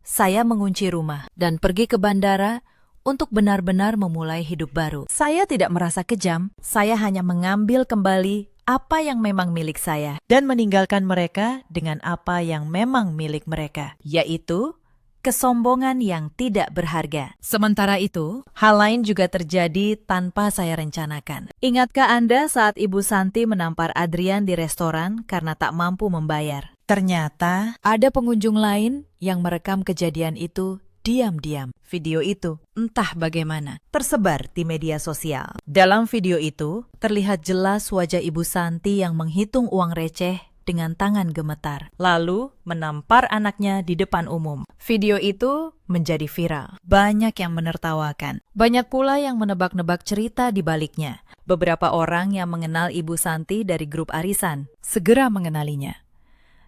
saya mengunci rumah dan pergi ke bandara untuk benar-benar memulai hidup baru. Saya tidak merasa kejam, saya hanya mengambil kembali apa yang memang milik saya dan meninggalkan mereka dengan apa yang memang milik mereka, yaitu kesombongan yang tidak berharga. Sementara itu, hal lain juga terjadi tanpa saya rencanakan. Ingatkah Anda saat Ibu Santi menampar Adrian di restoran karena tak mampu membayar? Ternyata ada pengunjung lain yang merekam kejadian itu diam-diam. Video itu, entah bagaimana, tersebar di media sosial. Dalam video itu, terlihat jelas wajah Ibu Santi yang menghitung uang receh dengan tangan gemetar, lalu menampar anaknya di depan umum. Video itu menjadi viral. Banyak yang menertawakan. Banyak pula yang menebak-nebak cerita di baliknya. Beberapa orang yang mengenal Ibu Santi dari grup arisan segera mengenalinya.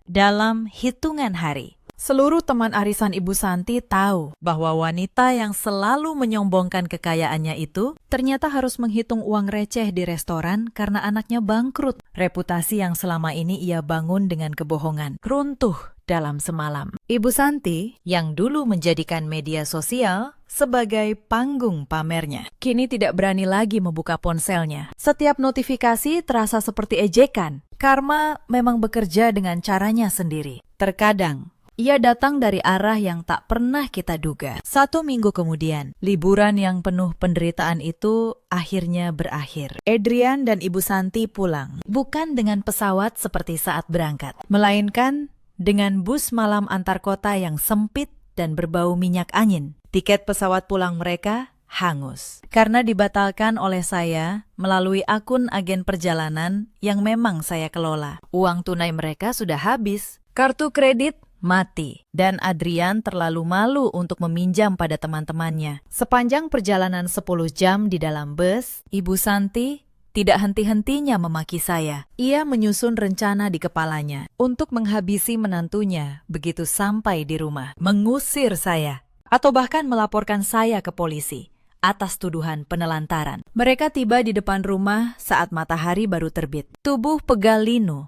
Dalam hitungan hari, seluruh teman arisan Ibu Santi tahu bahwa wanita yang selalu menyombongkan kekayaannya itu ternyata harus menghitung uang receh di restoran karena anaknya bangkrut. Reputasi yang selama ini ia bangun dengan kebohongan runtuh dalam semalam. Ibu Santi yang dulu menjadikan media sosial sebagai panggung pamernya, kini tidak berani lagi membuka ponselnya. Setiap notifikasi terasa seperti ejekan. Karma memang bekerja dengan caranya sendiri. Terkadang, ia datang dari arah yang tak pernah kita duga. 1 minggu kemudian, liburan yang penuh penderitaan itu akhirnya berakhir. Adrian dan Ibu Santi pulang, bukan dengan pesawat seperti saat berangkat, melainkan dengan bus malam antar kota yang sempit dan berbau minyak angin. Tiket pesawat pulang mereka hangus karena dibatalkan oleh saya melalui akun agen perjalanan yang memang saya kelola. Uang tunai mereka sudah habis, kartu kredit mati, dan Adrian terlalu malu untuk meminjam pada teman-temannya. Sepanjang perjalanan 10 jam di dalam bus, Ibu Santi tidak henti-hentinya memaki saya. Ia menyusun rencana di kepalanya untuk menghabisi menantunya begitu sampai di rumah, mengusir saya, atau bahkan melaporkan saya ke polisi atas tuduhan penelantaran. Mereka tiba di depan rumah saat matahari baru terbit. Tubuh pegal linu,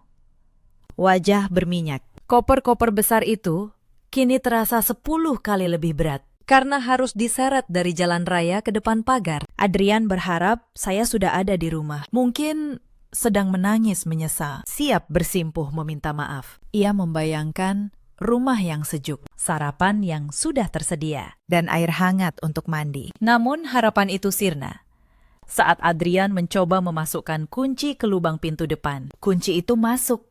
wajah berminyak. Koper-koper besar itu kini terasa 10 kali lebih berat karena harus diseret dari jalan raya ke depan pagar. Adrian berharap saya sudah ada di rumah. Mungkin sedang menangis menyesal, siap bersimpuh meminta maaf. Ia membayangkan rumah yang sejuk, sarapan yang sudah tersedia, dan air hangat untuk mandi. Namun harapan itu sirna saat Adrian mencoba memasukkan kunci ke lubang pintu depan. Kunci itu masuk,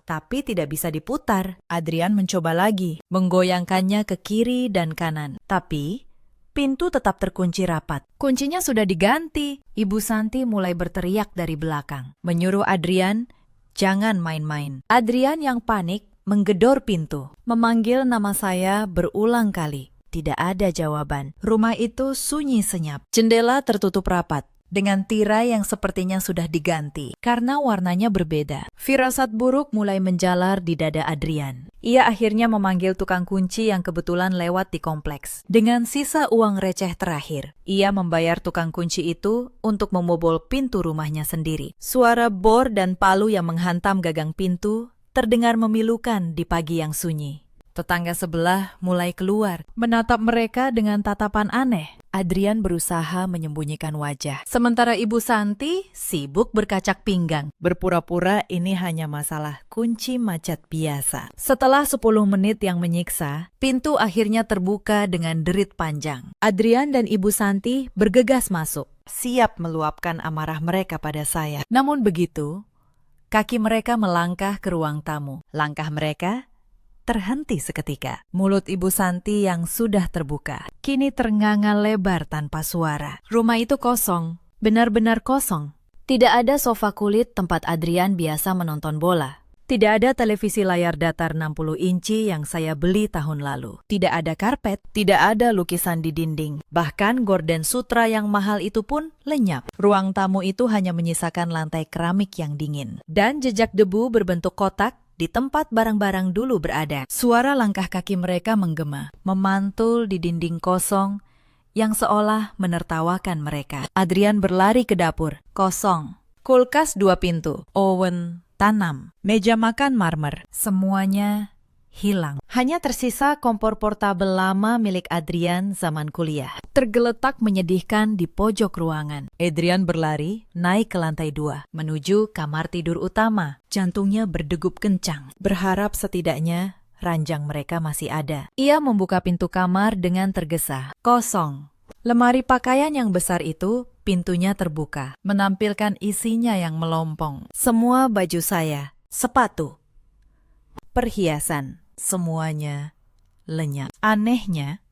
tapi tidak bisa diputar. Adrian mencoba lagi, menggoyangkannya ke kiri dan kanan. Tapi pintu tetap terkunci rapat. Kuncinya sudah diganti. Ibu Santi mulai berteriak dari belakang, menyuruh Adrian jangan main-main. Adrian yang panik menggedor pintu, memanggil nama saya berulang kali. Tidak ada jawaban. Rumah itu sunyi senyap. Jendela tertutup rapat dengan tirai yang sepertinya sudah diganti karena warnanya berbeda. Firasat buruk mulai menjalar di dada Adrian. Ia akhirnya memanggil tukang kunci yang kebetulan lewat di kompleks. Dengan sisa uang receh terakhir, ia membayar tukang kunci itu untuk membobol pintu rumahnya sendiri. Suara bor dan palu yang menghantam gagang pintu terdengar memilukan di pagi yang sunyi. Tetangga sebelah mulai keluar, menatap mereka dengan tatapan aneh. Adrian berusaha menyembunyikan wajah. Sementara Ibu Santi sibuk berkacak pinggang. Berpura-pura ini hanya masalah kunci macet biasa. Setelah 10 menit yang menyiksa, pintu akhirnya terbuka dengan derit panjang. Adrian dan Ibu Santi bergegas masuk, siap meluapkan amarah mereka pada saya. Namun begitu, kaki mereka melangkah ke ruang tamu. Langkah mereka terhenti seketika. Mulut Ibu Santi yang sudah terbuka kini ternganga lebar tanpa suara. Rumah itu kosong, benar-benar kosong. Tidak ada sofa kulit tempat Adrian biasa menonton bola. Tidak ada televisi layar datar 60 inci yang saya beli tahun lalu. Tidak ada karpet, tidak ada lukisan di dinding. Bahkan gorden sutra yang mahal itu pun lenyap. Ruang tamu itu hanya menyisakan lantai keramik yang dingin. Dan jejak debu berbentuk kotak di tempat barang-barang dulu berada. Suara langkah kaki mereka menggema, memantul di dinding kosong yang seolah menertawakan mereka. Adrian berlari ke dapur. Kosong. Kulkas 2 pintu. Oven tanam. Meja makan marmer. Semuanya hilang. Hanya tersisa kompor portabel lama milik Adrian zaman kuliah. Tergeletak menyedihkan di pojok ruangan. Adrian berlari naik ke lantai 2, menuju kamar tidur utama. Jantungnya berdegup kencang, berharap setidaknya ranjang mereka masih ada. Ia membuka pintu kamar dengan tergesa. Kosong. Lemari pakaian yang besar itu, pintunya terbuka, menampilkan isinya yang melompong. Semua baju saya, sepatu, perhiasan, semuanya lenyap. Anehnya,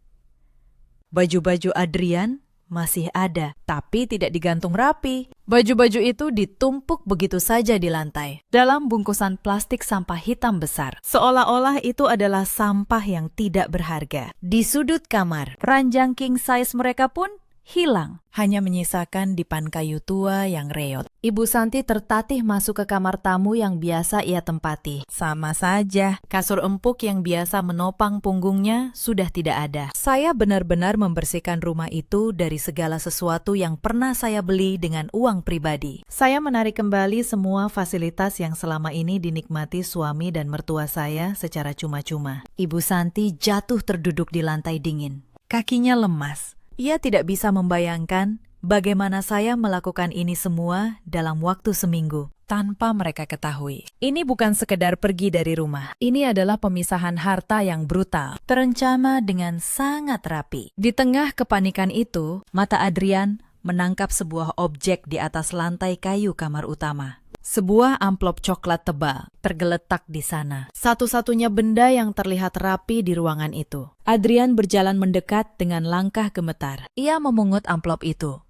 baju-baju Adrian masih ada, tapi tidak digantung rapi. Baju-baju itu ditumpuk begitu saja di lantai, dalam bungkusan plastik sampah hitam besar. Seolah-olah itu adalah sampah yang tidak berharga. Di sudut kamar, ranjang king size mereka pun hilang, hanya menyisakan dipan kayu tua yang reot. Ibu Santi tertatih masuk ke kamar tamu yang biasa ia tempati. Sama saja, kasur empuk yang biasa menopang punggungnya sudah tidak ada. Saya benar-benar membersihkan rumah itu dari segala sesuatu yang pernah saya beli dengan uang pribadi. Saya menarik kembali semua fasilitas yang selama ini dinikmati suami dan mertua saya secara cuma-cuma. Ibu Santi jatuh terduduk di lantai dingin. Kakinya lemas. Ia tidak bisa membayangkan bagaimana saya melakukan ini semua dalam waktu seminggu tanpa mereka ketahui. Ini bukan sekedar pergi dari rumah. Ini adalah pemisahan harta yang brutal, terencana dengan sangat rapi. Di tengah kepanikan itu, mata Adrian menangkap sebuah objek di atas lantai kayu kamar utama. Sebuah amplop coklat tebal tergeletak di sana. Satu-satunya benda yang terlihat rapi di ruangan itu. Adrian berjalan mendekat dengan langkah gemetar. Ia memungut amplop itu.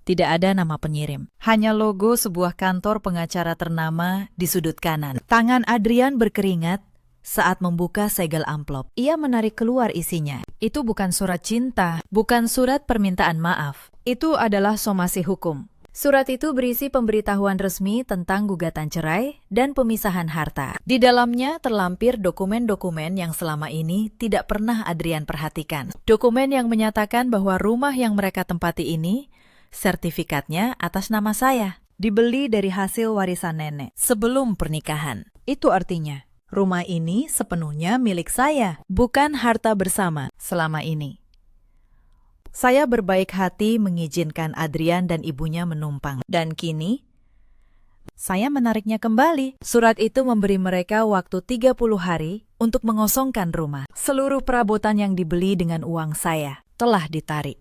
Tidak ada nama pengirim. Hanya logo sebuah kantor pengacara ternama di sudut kanan. Tangan Adrian berkeringat saat membuka segel amplop. Ia menarik keluar isinya. Itu bukan surat cinta, bukan surat permintaan maaf. Itu adalah somasi hukum. Surat itu berisi pemberitahuan resmi tentang gugatan cerai dan pemisahan harta. Di dalamnya terlampir dokumen-dokumen yang selama ini tidak pernah Adrian perhatikan. Dokumen yang menyatakan bahwa rumah yang mereka tempati ini, sertifikatnya atas nama saya, dibeli dari hasil warisan nenek sebelum pernikahan. Itu artinya, rumah ini sepenuhnya milik saya, bukan harta bersama selama ini. Saya berbaik hati mengizinkan Adrian dan ibunya menumpang. Dan kini, saya menariknya kembali. Surat itu memberi mereka waktu 30 hari untuk mengosongkan rumah. Seluruh perabotan yang dibeli dengan uang saya telah ditarik.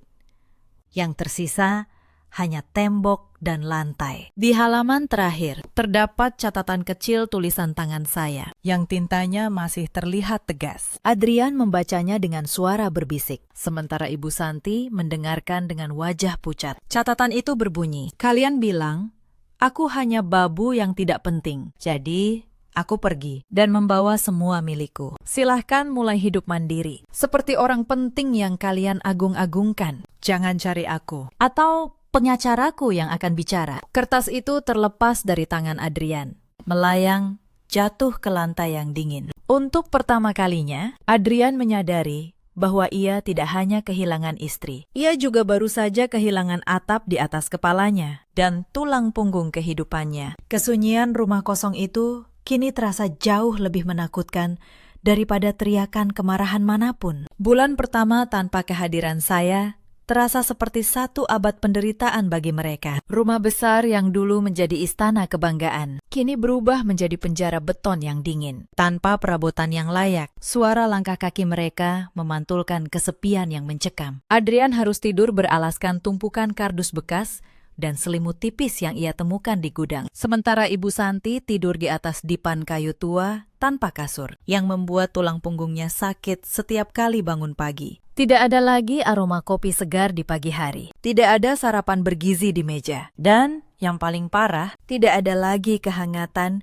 Yang tersisa hanya tembok dan lantai. Di halaman terakhir, terdapat catatan kecil tulisan tangan saya, yang tintanya masih terlihat tegas. Adrian membacanya dengan suara berbisik, sementara Ibu Santi mendengarkan dengan wajah pucat. Catatan itu berbunyi, "Kalian bilang, aku hanya babu yang tidak penting. Jadi, aku pergi dan membawa semua milikku. Silahkan mulai hidup mandiri, seperti orang penting yang kalian agung-agungkan. Jangan cari aku, atau pengacaraku yang akan bicara." Kertas itu terlepas dari tangan Adrian, melayang jatuh ke lantai yang dingin. Untuk pertama kalinya, Adrian menyadari bahwa ia tidak hanya kehilangan istri. Ia juga baru saja kehilangan atap di atas kepalanya dan tulang punggung kehidupannya. Kesunyian rumah kosong itu kini terasa jauh lebih menakutkan daripada teriakan kemarahan manapun. Bulan pertama tanpa kehadiran saya terasa seperti 1 abad penderitaan bagi mereka. Rumah besar yang dulu menjadi istana kebanggaan, kini berubah menjadi penjara beton yang dingin. Tanpa perabotan yang layak, suara langkah kaki mereka memantulkan kesepian yang mencekam. Adrian harus tidur beralaskan tumpukan kardus bekas dan selimut tipis yang ia temukan di gudang. Sementara Ibu Santi tidur di atas dipan kayu tua tanpa kasur, yang membuat tulang punggungnya sakit setiap kali bangun pagi. Tidak ada lagi aroma kopi segar di pagi hari. Tidak ada sarapan bergizi di meja. Dan yang paling parah, tidak ada lagi kehangatan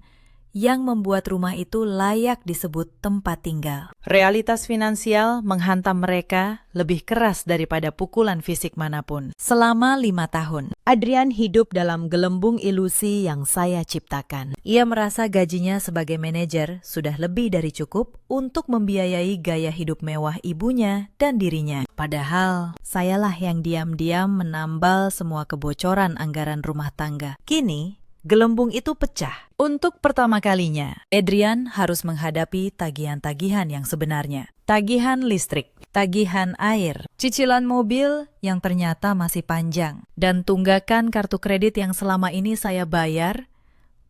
yang membuat rumah itu layak disebut tempat tinggal. Realitas finansial menghantam mereka lebih keras daripada pukulan fisik manapun. Selama 5 tahun, Adrian hidup dalam gelembung ilusi yang saya ciptakan. Ia merasa gajinya sebagai manajer sudah lebih dari cukup untuk membiayai gaya hidup mewah ibunya dan dirinya. Padahal, sayalah yang diam-diam menambal semua kebocoran anggaran rumah tangga. Kini, gelembung itu pecah. Untuk pertama kalinya, Adrian harus menghadapi tagihan-tagihan yang sebenarnya. Tagihan listrik, tagihan air, cicilan mobil yang ternyata masih panjang, dan tunggakan kartu kredit yang selama ini saya bayar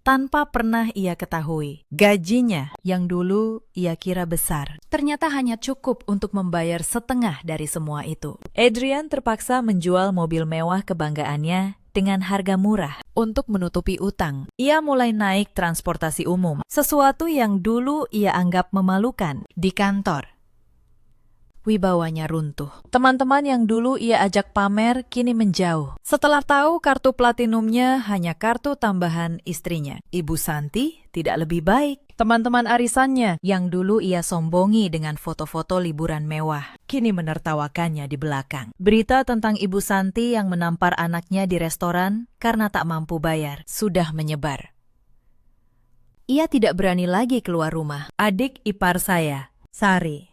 tanpa pernah ia ketahui. Gajinya yang dulu ia kira besar, ternyata hanya cukup untuk membayar setengah dari semua itu. Adrian terpaksa menjual mobil mewah kebanggaannya dengan harga murah untuk menutupi utang. Ia mulai naik transportasi umum, sesuatu yang dulu ia anggap memalukan di kantor. Wibawanya runtuh. Teman-teman yang dulu ia ajak pamer kini menjauh. Setelah tahu kartu platinumnya hanya kartu tambahan istrinya, Ibu Santi tidak lebih baik. Teman-teman arisannya yang dulu ia sombongi dengan foto-foto liburan mewah, kini menertawakannya di belakang. Berita tentang Ibu Santi yang menampar anaknya di restoran karena tak mampu bayar sudah menyebar. Ia tidak berani lagi keluar rumah. Adik ipar saya, Sari,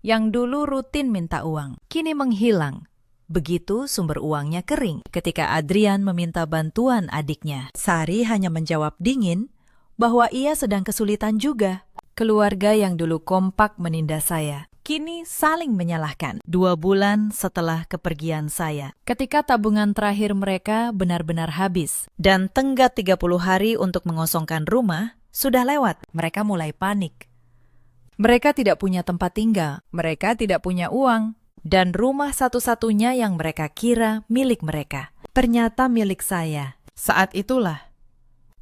yang dulu rutin minta uang, kini menghilang. Begitu sumber uangnya kering. Ketika Adrian meminta bantuan adiknya, Sari hanya menjawab dingin bahwa ia sedang kesulitan juga. Keluarga yang dulu kompak menindas saya, kini saling menyalahkan. 2 bulan setelah kepergian saya, ketika tabungan terakhir mereka benar-benar habis, dan tenggat 30 hari untuk mengosongkan rumah sudah lewat, mereka mulai panik. Mereka tidak punya tempat tinggal, mereka tidak punya uang, dan rumah satu-satunya yang mereka kira milik mereka ternyata milik saya. Saat itulah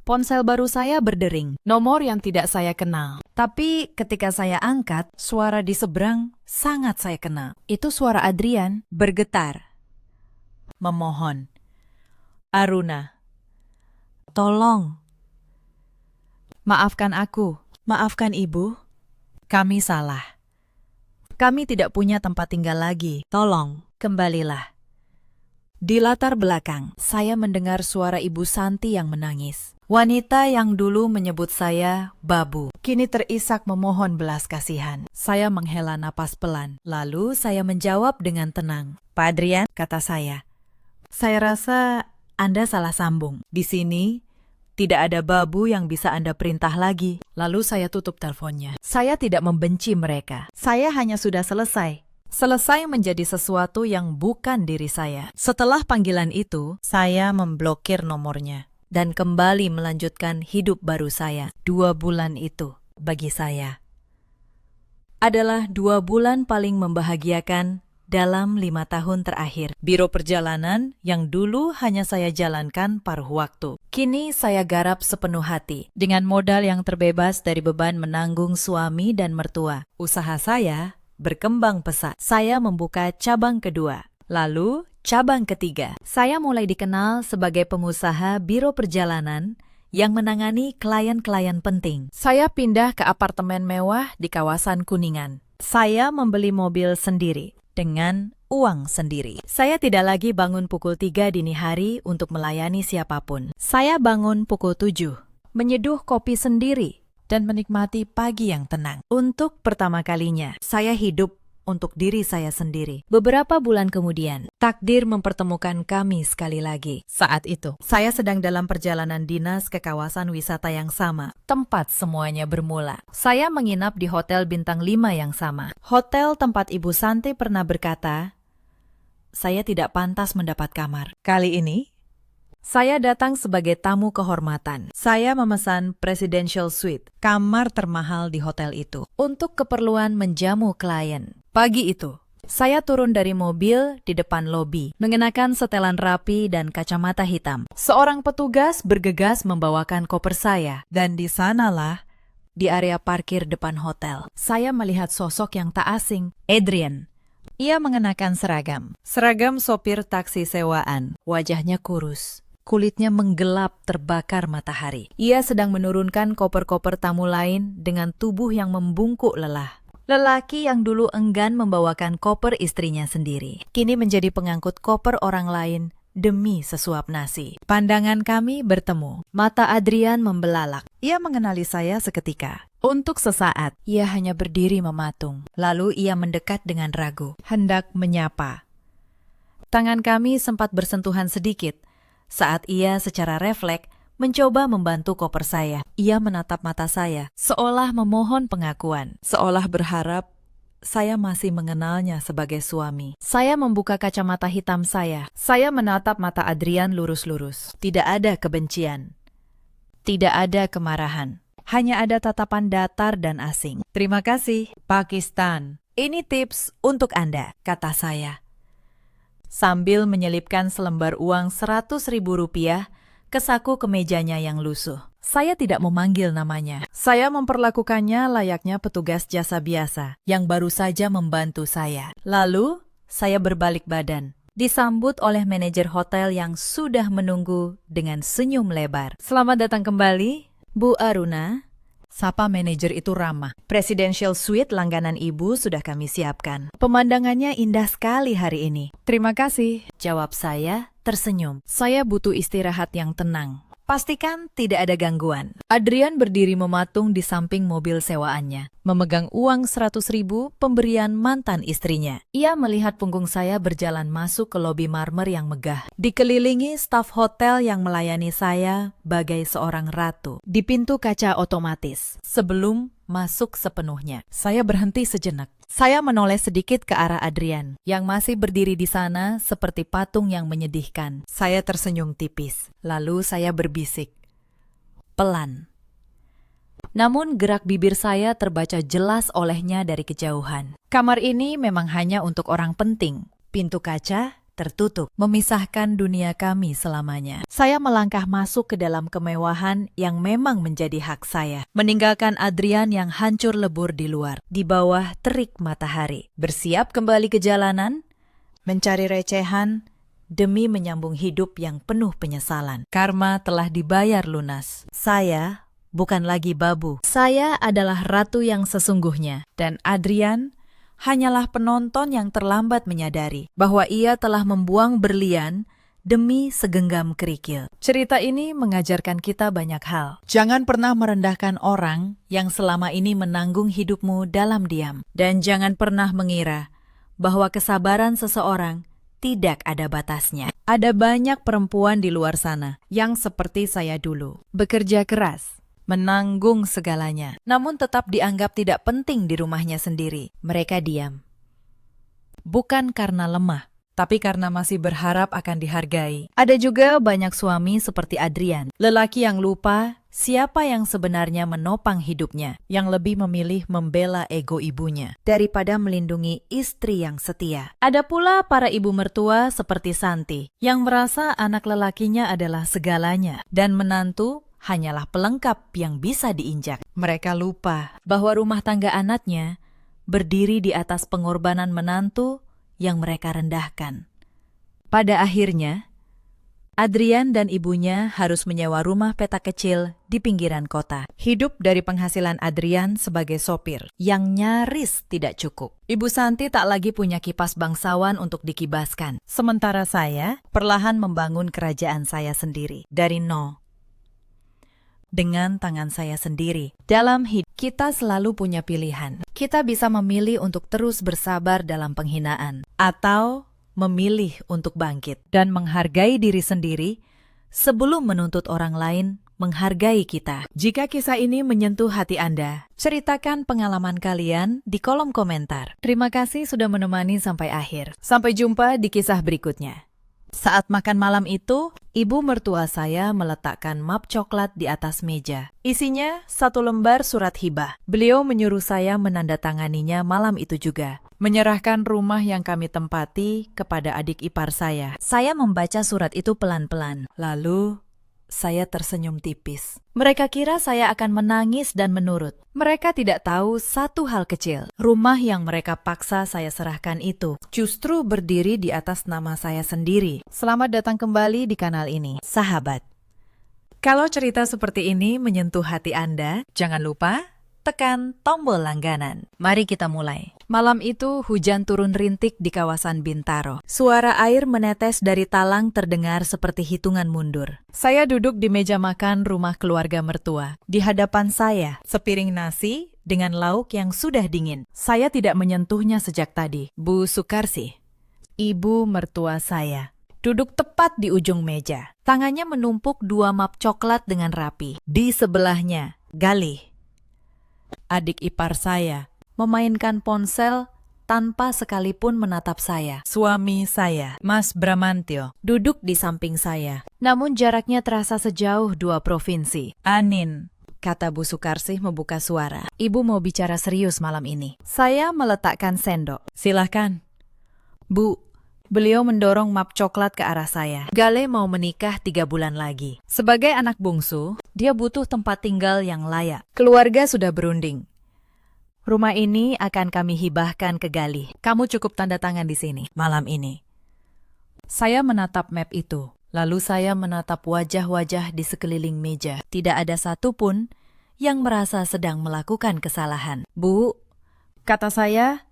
ponsel baru saya berdering, nomor yang tidak saya kenal. Tapi ketika saya angkat, suara di seberang sangat saya kenal. Itu suara Adrian bergetar, memohon, "Aruna, tolong, maafkan aku, maafkan ibu. Kami salah. Kami tidak punya tempat tinggal lagi. Tolong, kembalilah." Di latar belakang, saya mendengar suara Ibu Santi yang menangis. Wanita yang dulu menyebut saya babu, kini terisak memohon belas kasihan. Saya menghela napas pelan, lalu saya menjawab dengan tenang. "Pak Adrian," kata saya rasa Anda salah sambung. Di sini tidak ada babu yang bisa Anda perintah lagi. Lalu saya tutup teleponnya. Saya tidak membenci mereka. Saya hanya sudah selesai menjadi sesuatu yang bukan diri saya. Setelah panggilan itu, saya memblokir nomornya dan kembali melanjutkan hidup baru saya. 2 bulan itu bagi saya adalah 2 bulan paling membahagiakan dalam 5 tahun terakhir. Biro perjalanan yang dulu hanya saya jalankan paruh waktu, kini saya garap sepenuh hati. Dengan modal yang terbebas dari beban menanggung suami dan mertua, usaha saya berkembang pesat. Saya membuka cabang kedua, lalu cabang ketiga. Saya mulai dikenal sebagai pengusaha biro perjalanan yang menangani klien-klien penting. Saya pindah ke apartemen mewah di kawasan Kuningan. Saya membeli mobil sendiri dengan uang sendiri. Saya tidak lagi bangun pukul 3 dini hari untuk melayani siapapun. Saya bangun pukul 7, menyeduh kopi sendiri, dan menikmati pagi yang tenang. Untuk pertama kalinya, saya hidup untuk diri saya sendiri. Beberapa bulan kemudian, takdir mempertemukan kami sekali lagi. Saat itu, saya sedang dalam perjalanan dinas ke kawasan wisata yang sama, tempat semuanya bermula. Saya menginap di hotel bintang 5 yang sama. Hotel tempat Ibu Santi pernah berkata, saya tidak pantas mendapat kamar. Kali ini, saya datang sebagai tamu kehormatan. Saya memesan Presidential Suite, kamar termahal di hotel itu, untuk keperluan menjamu klien. Pagi itu, saya turun dari mobil di depan lobi, mengenakan setelan rapi dan kacamata hitam. Seorang petugas bergegas membawakan koper saya, dan di sanalah, di area parkir depan hotel, saya melihat sosok yang tak asing, Adrian. Ia mengenakan seragam sopir taksi sewaan. Wajahnya kurus, kulitnya menggelap terbakar matahari. Ia sedang menurunkan koper-koper tamu lain dengan tubuh yang membungkuk lelah. Lelaki yang dulu enggan membawakan koper istrinya sendiri, kini menjadi pengangkut koper orang lain demi sesuap nasi. Pandangan kami bertemu. Mata Adrian membelalak. Ia mengenali saya seketika. Untuk sesaat, ia hanya berdiri mematung. Lalu ia mendekat dengan ragu, hendak menyapa. Tangan kami sempat bersentuhan sedikit saat ia secara refleks mencoba membantu koper saya. Ia menatap mata saya, seolah memohon pengakuan, seolah berharap saya masih mengenalnya sebagai suami. Saya membuka kacamata hitam saya. Saya menatap mata Adrian lurus-lurus. Tidak ada kebencian. Tidak ada kemarahan. Hanya ada tatapan datar dan asing. Terima kasih, Pakistan. Ini tips untuk Anda, kata saya, sambil menyelipkan selembar uang Rp100.000 ke saku kemejanya yang lusuh. Saya tidak memanggil namanya. Saya memperlakukannya layaknya petugas jasa biasa yang baru saja membantu saya. Lalu, saya berbalik badan, disambut oleh manajer hotel yang sudah menunggu dengan senyum lebar. Selamat datang kembali, Bu Aruna. Sapa manajer itu ramah. Presidential Suite langganan Ibu sudah kami siapkan. Pemandangannya indah sekali hari ini. Terima kasih, jawab saya tersenyum. Saya butuh istirahat yang tenang. Pastikan tidak ada gangguan. Adrian berdiri mematung di samping mobil sewaannya, memegang uang Rp100.000 pemberian mantan istrinya. Ia melihat punggung saya berjalan masuk ke lobi marmer yang megah, dikelilingi staf hotel yang melayani saya bagai seorang ratu. Di pintu kaca otomatis, sebelum masuk sepenuhnya, saya berhenti sejenak. Saya menoleh sedikit ke arah Adrian, yang masih berdiri di sana seperti patung yang menyedihkan. Saya tersenyum tipis, lalu saya berbisik, pelan. Namun gerak bibir saya terbaca jelas olehnya dari kejauhan. Kamar ini memang hanya untuk orang penting. Pintu kaca tertutup, memisahkan dunia kami selamanya. Saya melangkah masuk ke dalam kemewahan yang memang menjadi hak saya, meninggalkan Adrian yang hancur lebur di luar, di bawah terik matahari. Bersiap kembali ke jalanan, mencari recehan, demi menyambung hidup yang penuh penyesalan. Karma telah dibayar lunas. Saya bukan lagi babu. Saya adalah ratu yang sesungguhnya, dan Adrian hanyalah penonton yang terlambat menyadari bahwa ia telah membuang berlian demi segenggam kerikil. Cerita ini mengajarkan kita banyak hal. Jangan pernah merendahkan orang yang selama ini menanggung hidupmu dalam diam. Dan jangan pernah mengira bahwa kesabaran seseorang tidak ada batasnya. Ada banyak perempuan di luar sana yang seperti saya dulu, bekerja keras, menanggung segalanya, namun tetap dianggap tidak penting di rumahnya sendiri. Mereka diam. Bukan karena lemah, tapi karena masih berharap akan dihargai. Ada juga banyak suami seperti Adrian, lelaki yang lupa siapa yang sebenarnya menopang hidupnya, yang lebih memilih membela ego ibunya daripada melindungi istri yang setia. Ada pula para ibu mertua seperti Santi, yang merasa anak lelakinya adalah segalanya, dan menantu hanyalah pelengkap yang bisa diinjak. Mereka lupa bahwa rumah tangga anaknya berdiri di atas pengorbanan menantu yang mereka rendahkan. Pada akhirnya, Adrian dan ibunya harus menyewa rumah petak kecil di pinggiran kota. Hidup dari penghasilan Adrian sebagai sopir yang nyaris tidak cukup. Ibu Santi tak lagi punya kipas bangsawan untuk dikibaskan. Sementara saya perlahan membangun kerajaan saya sendiri dari nol. Dengan tangan saya sendiri. Dalam hidup, kita selalu punya pilihan. Kita bisa memilih untuk terus bersabar dalam penghinaan, atau memilih untuk bangkit dan menghargai diri sendiri sebelum menuntut orang lain menghargai kita. Jika kisah ini menyentuh hati Anda, ceritakan pengalaman kalian di kolom komentar. Terima kasih sudah menemani sampai akhir. Sampai jumpa di kisah berikutnya. Saat makan malam itu, ibu mertua saya meletakkan map coklat di atas meja. Isinya 1 lembar surat hibah. Beliau menyuruh saya menandatanganinya malam itu juga. Menyerahkan rumah yang kami tempati kepada adik ipar saya. Saya membaca surat itu pelan-pelan. Lalu, saya tersenyum tipis. Mereka kira saya akan menangis dan menurut. Mereka tidak tahu satu hal kecil. Rumah yang mereka paksa saya serahkan itu justru berdiri di atas nama saya sendiri. Selamat datang kembali di kanal ini, sahabat. Kalau cerita seperti ini menyentuh hati Anda, jangan lupa tekan tombol langganan. Mari kita mulai. Malam itu hujan turun rintik di kawasan Bintaro. Suara air menetes dari talang terdengar seperti hitungan mundur. Saya duduk di meja makan rumah keluarga mertua. Di hadapan saya, sepiring nasi dengan lauk yang sudah dingin. Saya tidak menyentuhnya sejak tadi. Bu Sukarsih, ibu mertua saya, duduk tepat di ujung meja. Tangannya menumpuk 2 map coklat dengan rapi. Di sebelahnya, Galih, adik ipar saya, memainkan ponsel tanpa sekalipun menatap saya. Suami saya, Mas Bramantyo, duduk di samping saya. Namun jaraknya terasa sejauh 2 provinsi. Anin, kata Bu Sukarsih membuka suara. Ibu mau bicara serius malam ini. Saya meletakkan sendok. Silahkan. Bu, beliau mendorong map coklat ke arah saya. Gale mau menikah 3 bulan lagi. Sebagai anak bungsu, dia butuh tempat tinggal yang layak. Keluarga sudah berunding. Rumah ini akan kami hibahkan ke Galih. Kamu cukup tanda tangan di sini, malam ini. Saya menatap map itu. Lalu saya menatap wajah-wajah di sekeliling meja. Tidak ada satupun yang merasa sedang melakukan kesalahan. Bu, kata saya,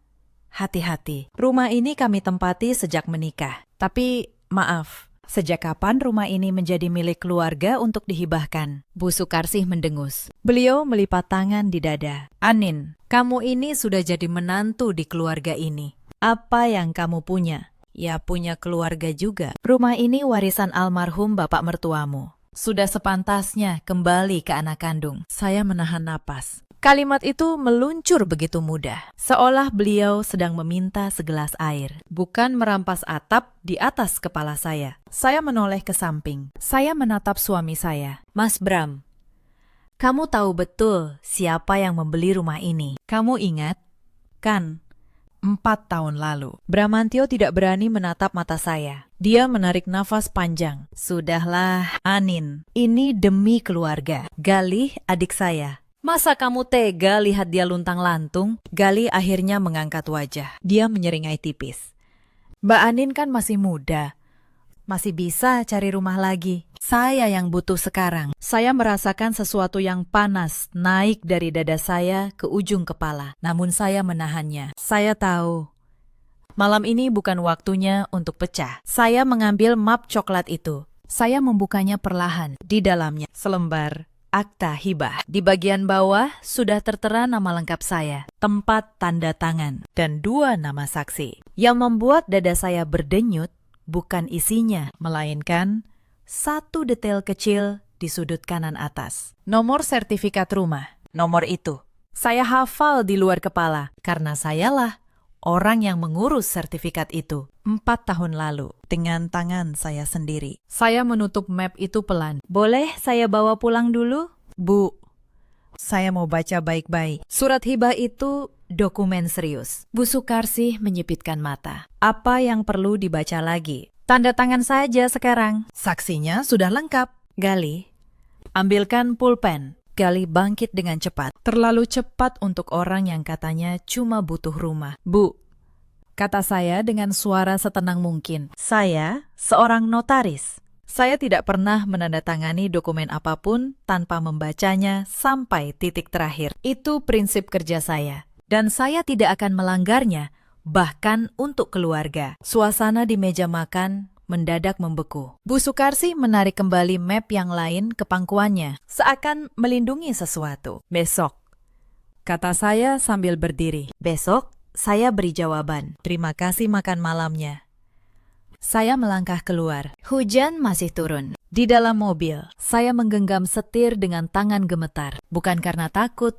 hati-hati. Rumah ini kami tempati sejak menikah. Tapi, maaf. Sejak kapan rumah ini menjadi milik keluarga untuk dihibahkan? Bu Sukarsih mendengus. Beliau melipat tangan di dada. Anin, kamu ini sudah jadi menantu di keluarga ini. Apa yang kamu punya? Ya punya keluarga juga. Rumah ini warisan almarhum bapak mertuamu. Sudah sepantasnya kembali ke anak kandung. Saya menahan napas. Kalimat itu meluncur begitu mudah, seolah beliau sedang meminta segelas air, bukan merampas atap di atas kepala saya. Saya menoleh ke samping. Saya menatap suami saya. Mas Bram, kamu tahu betul siapa yang membeli rumah ini. Kamu ingat, kan? 4 tahun lalu. Bramantyo tidak berani menatap mata saya. Dia menarik nafas panjang. Sudahlah, Anin. Ini demi keluarga. Galih, adik saya. Masa kamu tega lihat dia luntang-lantung? Galih akhirnya mengangkat wajah. Dia menyeringai tipis. Mbak Anin kan masih muda. Masih bisa cari rumah lagi. Saya yang butuh sekarang. Saya merasakan sesuatu yang panas naik dari dada saya ke ujung kepala. Namun saya menahannya. Saya tahu. Malam ini bukan waktunya untuk pecah. Saya mengambil map coklat itu. Saya membukanya perlahan. Di dalamnya selembar akta hibah. Di bagian bawah sudah tertera nama lengkap saya, tempat tanda tangan, dan 2 nama saksi. Yang membuat dada saya berdenyut bukan isinya, melainkan 1 detail kecil di sudut kanan atas. Nomor sertifikat rumah. Nomor itu saya hafal di luar kepala karena sayalah orang yang mengurus sertifikat itu 4 tahun lalu dengan tangan saya sendiri. Saya menutup map itu pelan. Boleh saya bawa pulang dulu? Bu, saya mau baca baik-baik. Surat hibah itu dokumen serius. Bu Sukarsih menyipitkan mata. Apa yang perlu dibaca lagi? Tanda tangan saja sekarang. Saksinya sudah lengkap. Galih, ambilkan pulpen. Galih bangkit dengan cepat. Terlalu cepat untuk orang yang katanya cuma butuh rumah. Bu, kata saya dengan suara setenang mungkin. Saya seorang notaris. Saya tidak pernah menandatangani dokumen apapun tanpa membacanya sampai titik terakhir. Itu prinsip kerja saya. Dan saya tidak akan melanggarnya, bahkan untuk keluarga. Suasana di meja makan mendadak membeku. Bu Sukarsih menarik kembali map yang lain ke pangkuannya, seakan melindungi sesuatu. Besok, kata saya sambil berdiri. Besok, saya beri jawaban. Terima kasih makan malamnya. Saya melangkah keluar. Hujan masih turun. Di dalam mobil, saya menggenggam setir dengan tangan gemetar. Bukan karena takut,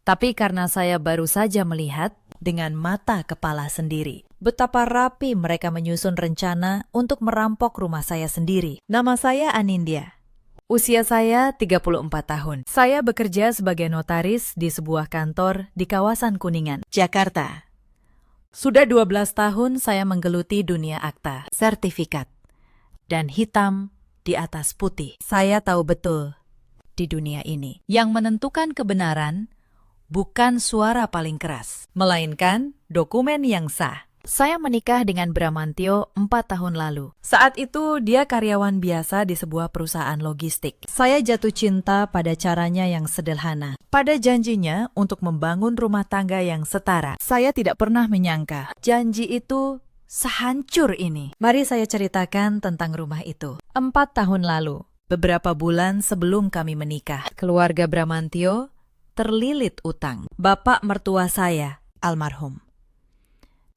tapi karena saya baru saja melihat dengan mata kepala sendiri betapa rapi mereka menyusun rencana untuk merampok rumah saya sendiri. Nama saya Anindya. Usia saya 34 tahun. Saya bekerja sebagai notaris di sebuah kantor di kawasan Kuningan, Jakarta. Sudah 12 tahun saya menggeluti dunia akta, sertifikat, dan hitam di atas putih. Saya tahu betul di dunia ini yang menentukan kebenaran bukan suara paling keras, melainkan dokumen yang sah. Saya menikah dengan Bramantyo 4 tahun lalu. Saat itu dia karyawan biasa di sebuah perusahaan logistik. Saya jatuh cinta pada caranya yang sederhana, pada janjinya untuk membangun rumah tangga yang setara. Saya tidak pernah menyangka janji itu sehancur ini. Mari saya ceritakan tentang rumah itu. 4 tahun lalu, beberapa bulan sebelum kami menikah, keluarga Bramantyo terlilit utang. Bapak mertua saya, almarhum,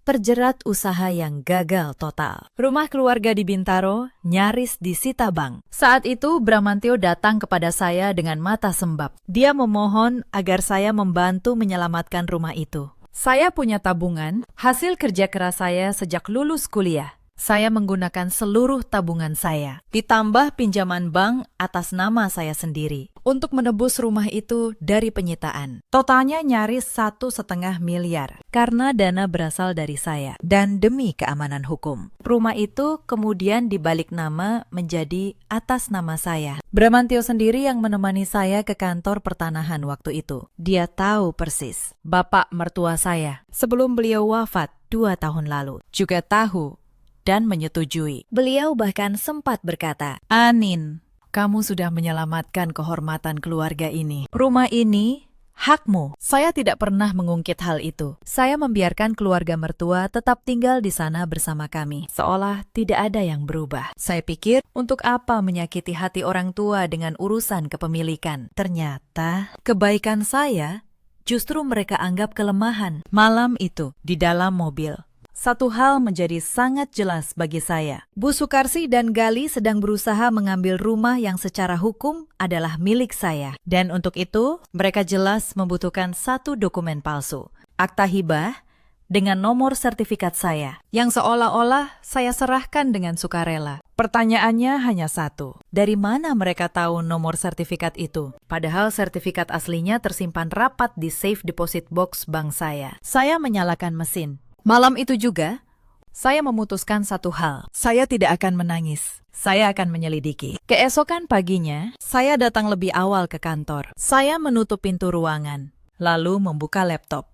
terjerat usaha yang gagal total. Rumah keluarga di Bintaro nyaris disita bank. Saat itu Bramantyo datang kepada saya dengan mata sembab. Dia memohon agar saya membantu menyelamatkan rumah itu. Saya punya tabungan, hasil kerja keras saya sejak lulus kuliah. Saya menggunakan seluruh tabungan saya, ditambah pinjaman bank atas nama saya sendiri, untuk menebus rumah itu dari penyitaan. Totalnya nyaris 1,5 miliar, karena dana berasal dari saya, dan demi keamanan hukum. Rumah itu kemudian dibalik nama menjadi atas nama saya. Bramantyo sendiri yang menemani saya ke kantor pertanahan waktu itu. Dia tahu persis, bapak mertua saya, sebelum beliau wafat 2 tahun lalu, juga tahu dan menyetujui. Beliau bahkan sempat berkata, "Anin, kamu sudah menyelamatkan kehormatan keluarga ini. Rumah ini hakmu." Saya tidak pernah mengungkit hal itu. Saya membiarkan keluarga mertua tetap tinggal di sana bersama kami, seolah tidak ada yang berubah. Saya pikir, untuk apa menyakiti hati orang tua dengan urusan kepemilikan? Ternyata, kebaikan saya justru mereka anggap kelemahan. Malam itu, di dalam mobil, satu hal menjadi sangat jelas bagi saya. Bu Sukarsi dan Gali sedang berusaha mengambil rumah yang secara hukum adalah milik saya. Dan untuk itu, mereka jelas membutuhkan satu dokumen palsu, akta hibah dengan nomor sertifikat saya, yang seolah-olah saya serahkan dengan sukarela. Pertanyaannya hanya satu, dari mana mereka tahu nomor sertifikat itu? Padahal sertifikat aslinya tersimpan rapat di safe deposit box bank saya. Saya menyalakan mesin. Malam itu juga, saya memutuskan satu hal. Saya tidak akan menangis. Saya akan menyelidiki. Keesokan paginya, saya datang lebih awal ke kantor. Saya menutup pintu ruangan, lalu membuka laptop.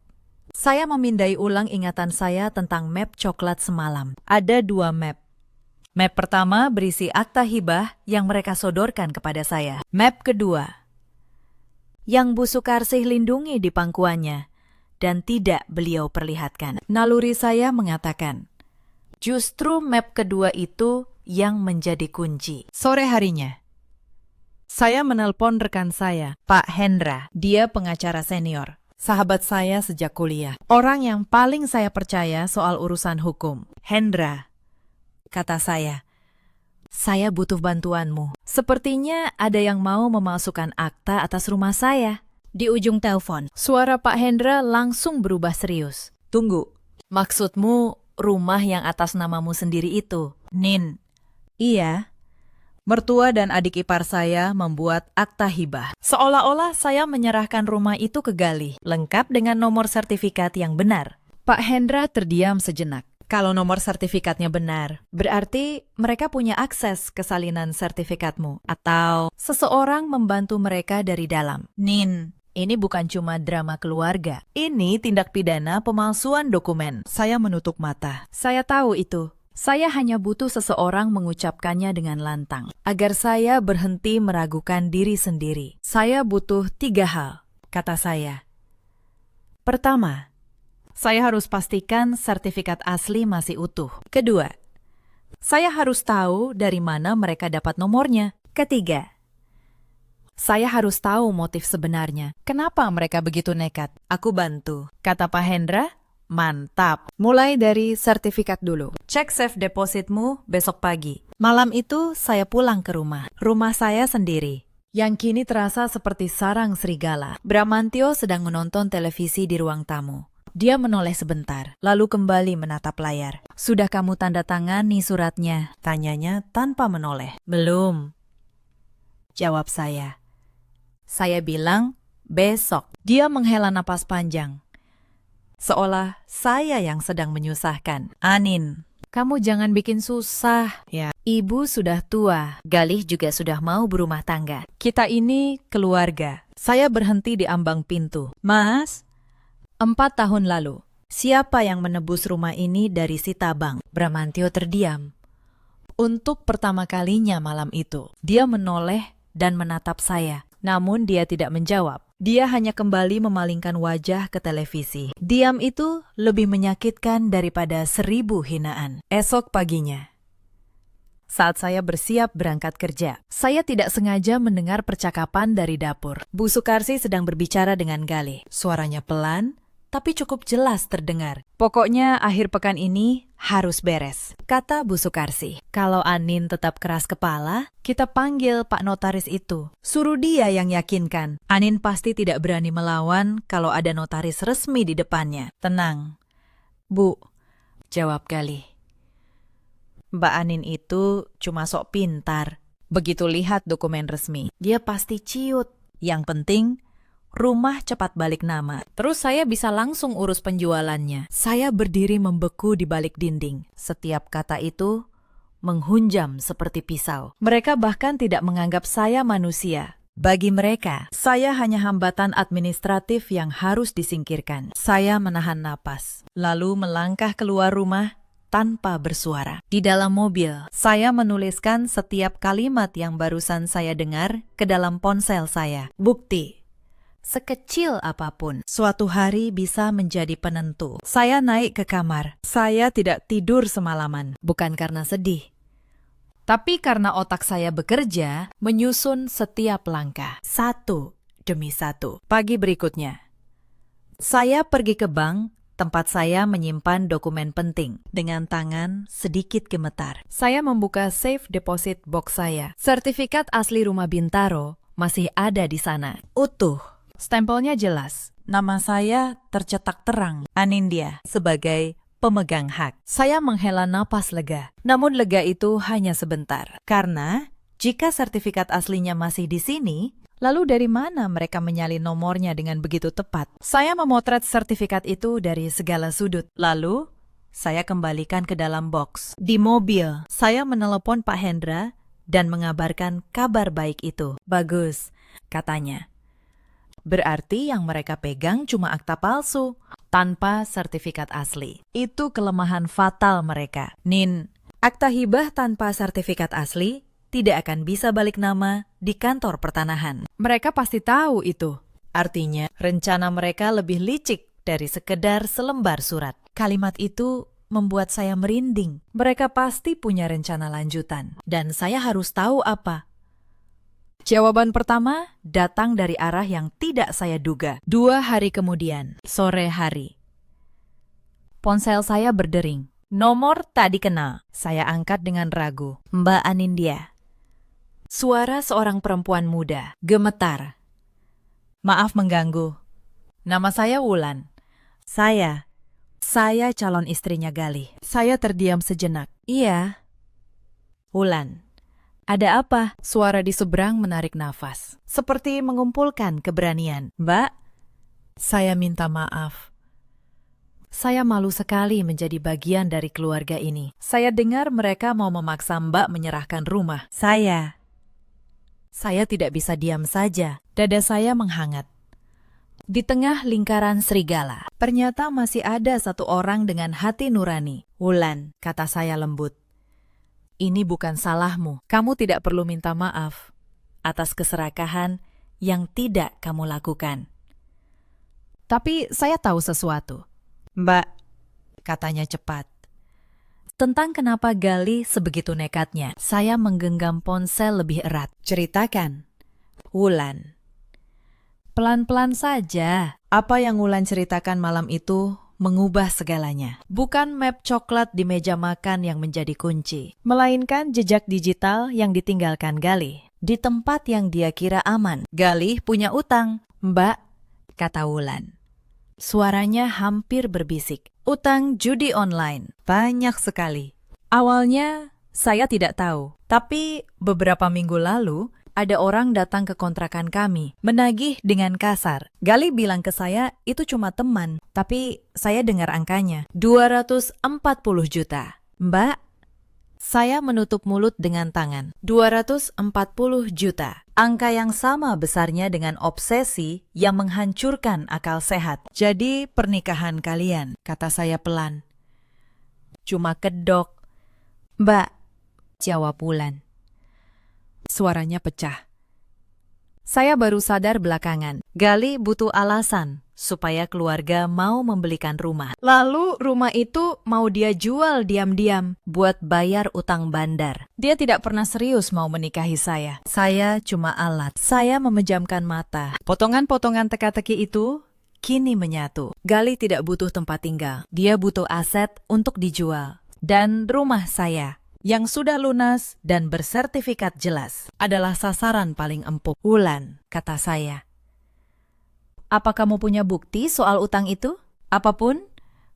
Saya memindai ulang ingatan saya tentang map coklat semalam. Ada 2 map. Map pertama berisi akta hibah yang mereka sodorkan kepada saya. Map kedua, yang Bu Sukarsih lindungi di pangkuannya dan tidak beliau perlihatkan. Naluri saya mengatakan, justru map kedua itu yang menjadi kunci. Sore harinya, saya menelpon rekan saya, Pak Hendra. Dia pengacara senior, sahabat saya sejak kuliah. Orang yang paling saya percaya soal urusan hukum. "Hendra," kata saya butuh bantuanmu. Sepertinya ada yang mau memalsukan akta atas rumah saya. Di ujung telepon, suara Pak Hendra langsung berubah serius. "Tunggu, maksudmu rumah yang atas namamu sendiri itu?" "Nin." "Iya." Mertua dan adik ipar saya membuat akta hibah. Seolah-olah saya menyerahkan rumah itu ke Gali, lengkap dengan nomor sertifikat yang benar. Pak Hendra terdiam sejenak. Kalau nomor sertifikatnya benar, berarti mereka punya akses ke salinan sertifikatmu. Atau seseorang membantu mereka dari dalam. "Nin, ini bukan cuma drama keluarga. Ini tindak pidana pemalsuan dokumen." Saya menutup mata. Saya tahu itu. Saya hanya butuh seseorang mengucapkannya dengan lantang, agar saya berhenti meragukan diri sendiri. Saya butuh 3 hal, kata saya. Pertama, saya harus pastikan sertifikat asli masih utuh. Kedua, saya harus tahu dari mana mereka dapat nomornya. Ketiga, saya harus tahu motif sebenarnya. Kenapa mereka begitu nekat? Aku bantu, kata Pak Hendra. Mantap. Mulai dari sertifikat dulu. Cek safe depositmu besok pagi. Malam itu saya pulang ke rumah saya sendiri, yang kini terasa seperti sarang serigala. Bramantio sedang menonton televisi di ruang tamu. Dia menoleh sebentar, lalu kembali menatap layar. "Sudah kamu tanda tangani suratnya?" tanyanya tanpa menoleh. "Belum," jawab saya. Saya bilang, "Besok." Dia menghela napas panjang, seolah saya yang sedang menyusahkan. "Anin, kamu jangan bikin susah ya. Ibu sudah tua, Galih juga sudah mau berumah tangga. Kita ini keluarga." Saya berhenti di ambang pintu. "Mas, 4 tahun lalu, siapa yang menebus rumah ini dari si Tabang?" Bramantio terdiam. Untuk pertama kalinya malam itu, dia menoleh dan menatap saya. Namun dia tidak menjawab. Dia hanya kembali memalingkan wajah ke televisi. Diam itu lebih menyakitkan daripada 1000 hinaan. Esok paginya, saat saya bersiap berangkat kerja, saya tidak sengaja mendengar percakapan dari dapur. Bu Sukarsi sedang berbicara dengan Galih. Suaranya pelan, tapi cukup jelas terdengar. "Pokoknya akhir pekan ini harus beres," kata Bu Sukarsi. "Kalau Anin tetap keras kepala, kita panggil Pak Notaris itu. Suruh dia yang yakinkan. Anin pasti tidak berani melawan kalau ada notaris resmi di depannya." "Tenang, Bu," jawab Galih. "Mbak Anin itu cuma sok pintar. Begitu lihat dokumen resmi, dia pasti ciut. Yang penting, rumah cepat balik nama. Terus saya bisa langsung urus penjualannya." Saya berdiri membeku di balik dinding. Setiap kata itu menghunjam seperti pisau. Mereka bahkan tidak menganggap saya manusia. Bagi mereka, saya hanya hambatan administratif yang harus disingkirkan. Saya menahan napas, lalu melangkah keluar rumah tanpa bersuara. Di dalam mobil, saya menuliskan setiap kalimat yang barusan saya dengar ke dalam ponsel saya. Bukti, sekecil apapun, suatu hari bisa menjadi penentu. Saya naik ke kamar. Saya tidak tidur semalaman, bukan karena sedih, tapi karena otak saya bekerja menyusun setiap langkah, satu demi satu. Pagi berikutnya, saya pergi ke bank tempat saya menyimpan dokumen penting. Dengan tangan sedikit gemetar, saya membuka safe deposit box saya. Sertifikat asli rumah Bintaro masih ada di sana, utuh. Stempelnya jelas. Nama saya tercetak terang, Anindya, sebagai pemegang hak. Saya menghela napas lega. Namun lega itu hanya sebentar. Karena jika sertifikat aslinya masih di sini, lalu dari mana mereka menyalin nomornya dengan begitu tepat? Saya memotret sertifikat itu dari segala sudut. Lalu, saya kembalikan ke dalam box. Di mobil, saya menelepon Pak Hendra dan mengabarkan kabar baik itu. "Bagus," katanya. "Berarti yang mereka pegang cuma akta palsu, tanpa sertifikat asli. Itu kelemahan fatal mereka. Nin, akta hibah tanpa sertifikat asli tidak akan bisa balik nama di kantor pertanahan. Mereka pasti tahu itu. Artinya, rencana mereka lebih licik dari sekedar selembar surat." Kalimat itu membuat saya merinding. Mereka pasti punya rencana lanjutan. Dan saya harus tahu apa. Jawaban pertama datang dari arah yang tidak saya duga. 2 hari kemudian, sore hari. Ponsel saya berdering. Nomor tak dikenal. Saya angkat dengan ragu. "Mbak Anindya." Suara seorang perempuan muda, gemetar. "Maaf mengganggu. Nama saya Wulan." Saya calon istrinya Galih." Saya terdiam sejenak. "Iya." "Wulan, ada apa?" Suara di seberang menarik nafas, seperti mengumpulkan keberanian. "Mbak, saya minta maaf. Saya malu sekali menjadi bagian dari keluarga ini. Saya dengar mereka mau memaksa Mbak menyerahkan rumah. Saya tidak bisa diam saja." Dada saya menghangat. Di tengah lingkaran serigala, ternyata masih ada satu orang dengan hati nurani. "Wulan," kata saya lembut, "ini bukan salahmu. Kamu tidak perlu minta maaf atas keserakahan yang tidak kamu lakukan. Tapi saya tahu sesuatu." "Mbak," katanya cepat. Tentang kenapa Galih sebegitu nekatnya, saya menggenggam ponsel lebih erat. "Ceritakan, Wulan." "Pelan-pelan saja. Apa yang Wulan ceritakan malam itu mengubah segalanya. Bukan map coklat di meja makan yang menjadi kunci, melainkan jejak digital yang ditinggalkan Galih di tempat yang dia kira aman. Galih punya utang, Mbak, kata Wulan. Suaranya hampir berbisik. Utang judi online, banyak sekali. Awalnya saya tidak tahu, tapi beberapa minggu lalu ada orang datang ke kontrakan kami, menagih dengan kasar. Galih bilang ke saya itu cuma teman, tapi saya dengar angkanya, 240 juta. Mbak, saya menutup mulut dengan tangan. 240 juta. Angka yang sama besarnya dengan obsesi yang menghancurkan akal sehat. Jadi pernikahan kalian, kata saya pelan. Cuma kedok. Mbak, jawab Wulan. Suaranya pecah. Saya baru sadar belakangan. Galih butuh alasan supaya keluarga mau membelikan rumah. Lalu rumah itu mau dia jual diam-diam buat bayar utang bandar. Dia tidak pernah serius mau menikahi saya. Saya cuma alat. Saya memejamkan mata. Potongan-potongan teka-teki itu kini menyatu. Galih tidak butuh tempat tinggal. Dia butuh aset untuk dijual. Dan rumah saya yang sudah lunas dan bersertifikat jelas adalah sasaran paling empuk. Wulan, kata saya. Apa kamu punya bukti soal utang itu? Apapun?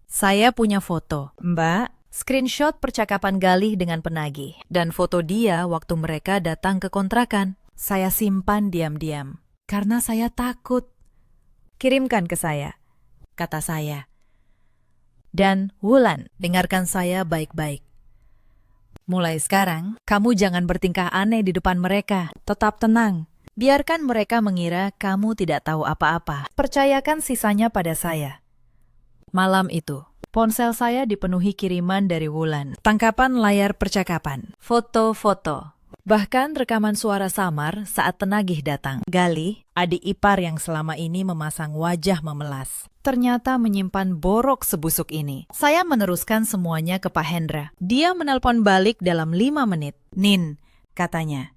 Saya punya foto. Mbak, screenshot percakapan Galih dengan penagih. Dan foto dia waktu mereka datang ke kontrakan. Saya simpan diam-diam. Karena saya takut. Kirimkan ke saya, kata saya. Dan Wulan, dengarkan saya baik-baik. Mulai sekarang, kamu jangan bertingkah aneh di depan mereka. Tetap tenang. Biarkan mereka mengira kamu tidak tahu apa-apa. Percayakan sisanya pada saya. Malam itu, ponsel saya dipenuhi kiriman dari Wulan. Tangkapan layar percakapan, foto-foto, bahkan rekaman suara samar saat penagih datang. Galih, adik ipar yang selama ini memasang wajah memelas, ternyata menyimpan borok sebusuk ini. Saya meneruskan semuanya ke Pak Hendra. Dia menelpon balik dalam 5 menit. Nin, katanya.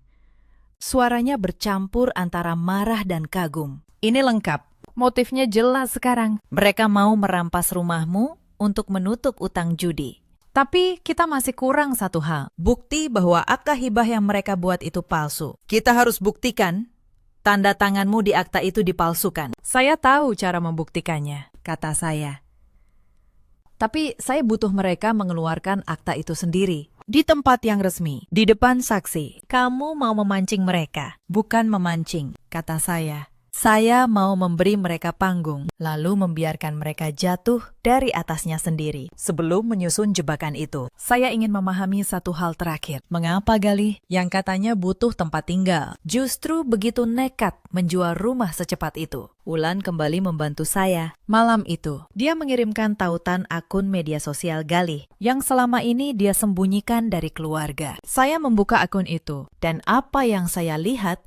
Suaranya bercampur antara marah dan kagum. Ini lengkap. Motifnya jelas sekarang. Mereka mau merampas rumahmu untuk menutup utang judi. Tapi kita masih kurang satu hal. Bukti bahwa akta hibah yang mereka buat itu palsu. Kita harus buktikan tanda tanganmu di akta itu dipalsukan. Saya tahu cara membuktikannya, kata saya. Tapi saya butuh mereka mengeluarkan akta itu sendiri. Di tempat yang resmi, di depan saksi. Kamu mau memancing mereka, bukan memancing, kata saya. Saya mau memberi mereka panggung, lalu membiarkan mereka jatuh dari atasnya sendiri. Sebelum menyusun jebakan itu, saya ingin memahami satu hal terakhir. Mengapa Galih, yang katanya butuh tempat tinggal, justru begitu nekat menjual rumah secepat itu? Wulan kembali membantu saya. Malam itu, dia mengirimkan tautan akun media sosial Galih, yang selama ini dia sembunyikan dari keluarga. Saya membuka akun itu, dan apa yang saya lihat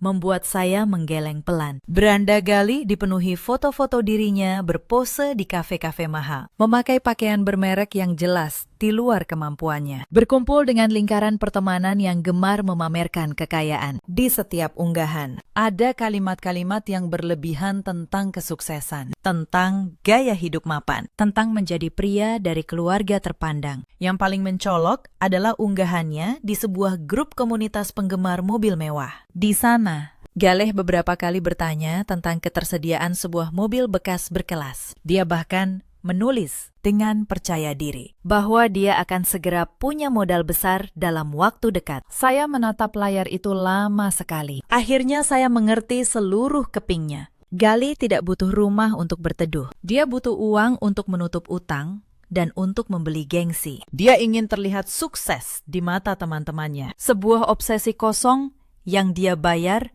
membuat saya menggeleng pelan. Beranda Galih dipenuhi foto-foto dirinya berpose di kafe-kafe mahal, memakai pakaian bermerek yang jelas di luar kemampuannya, berkumpul dengan lingkaran pertemanan yang gemar memamerkan kekayaan. Di setiap unggahan, ada kalimat-kalimat yang berlebihan tentang kesuksesan, tentang gaya hidup mapan, tentang menjadi pria dari keluarga terpandang. Yang paling mencolok adalah unggahannya di sebuah grup komunitas penggemar mobil mewah. Di sana, Galih beberapa kali bertanya tentang ketersediaan sebuah mobil bekas berkelas. Dia bahkan menulis dengan percaya diri bahwa dia akan segera punya modal besar dalam waktu dekat. Saya menatap layar itu lama sekali. Akhirnya saya mengerti seluruh kepingnya. Galih tidak butuh rumah untuk berteduh. Dia butuh uang untuk menutup utang dan untuk membeli gengsi. Dia ingin terlihat sukses di mata teman-temannya. Sebuah obsesi kosong yang dia bayar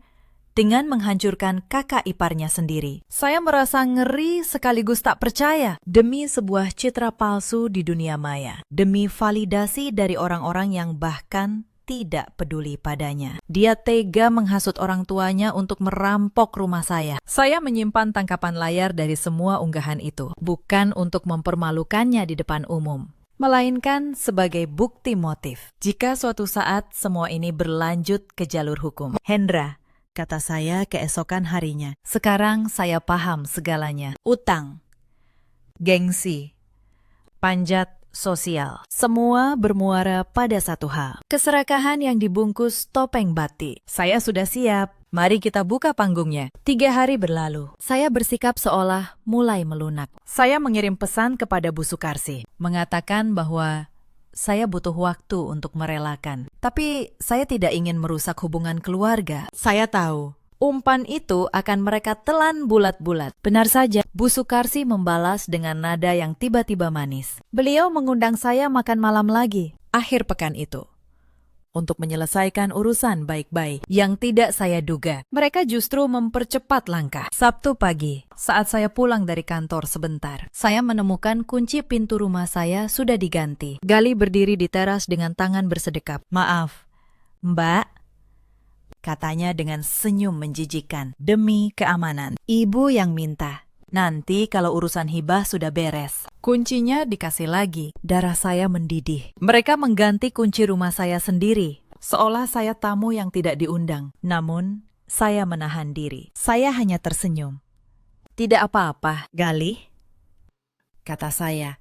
dengan menghancurkan kakak iparnya sendiri. Saya merasa ngeri sekaligus tak percaya demi sebuah citra palsu di dunia maya, demi validasi dari orang-orang yang bahkan tidak peduli padanya. Dia tega menghasut orang tuanya untuk merampok rumah saya. Saya menyimpan tangkapan layar dari semua unggahan itu, bukan untuk mempermalukannya di depan umum, melainkan sebagai bukti motif. Jika suatu saat semua ini berlanjut ke jalur hukum. Hendra, kata saya keesokan harinya, sekarang saya paham segalanya. Utang. gengsi, panjat sosial. Semua bermuara pada satu hal. Keserakahan yang dibungkus topeng batik. Saya sudah siap. Mari kita buka panggungnya. 3 hari berlalu. Saya bersikap seolah mulai melunak. Saya mengirim pesan kepada Bu Sukarsi, mengatakan bahwa saya butuh waktu untuk merelakan. Tapi saya tidak ingin merusak hubungan keluarga. Saya tahu umpan itu akan mereka telan bulat-bulat. Benar saja, Bu Sukarsi membalas dengan nada yang tiba-tiba manis. Beliau mengundang saya makan malam lagi, akhir pekan itu, untuk menyelesaikan urusan baik-baik yang tidak saya duga. Mereka justru mempercepat langkah. Sabtu pagi, saat saya pulang dari kantor sebentar, saya menemukan kunci pintu rumah saya sudah diganti. Gali berdiri di teras dengan tangan bersedekap. "Maaf, Mbak," katanya dengan senyum menjijikan. "Demi keamanan, Ibu yang minta. Nanti kalau urusan hibah sudah beres." Kuncinya dikasih lagi. Darah saya mendidih. Mereka mengganti kunci rumah saya sendiri, seolah saya tamu yang tidak diundang. Namun, saya menahan diri. Saya hanya tersenyum. "Tidak apa-apa, Gali," kata saya.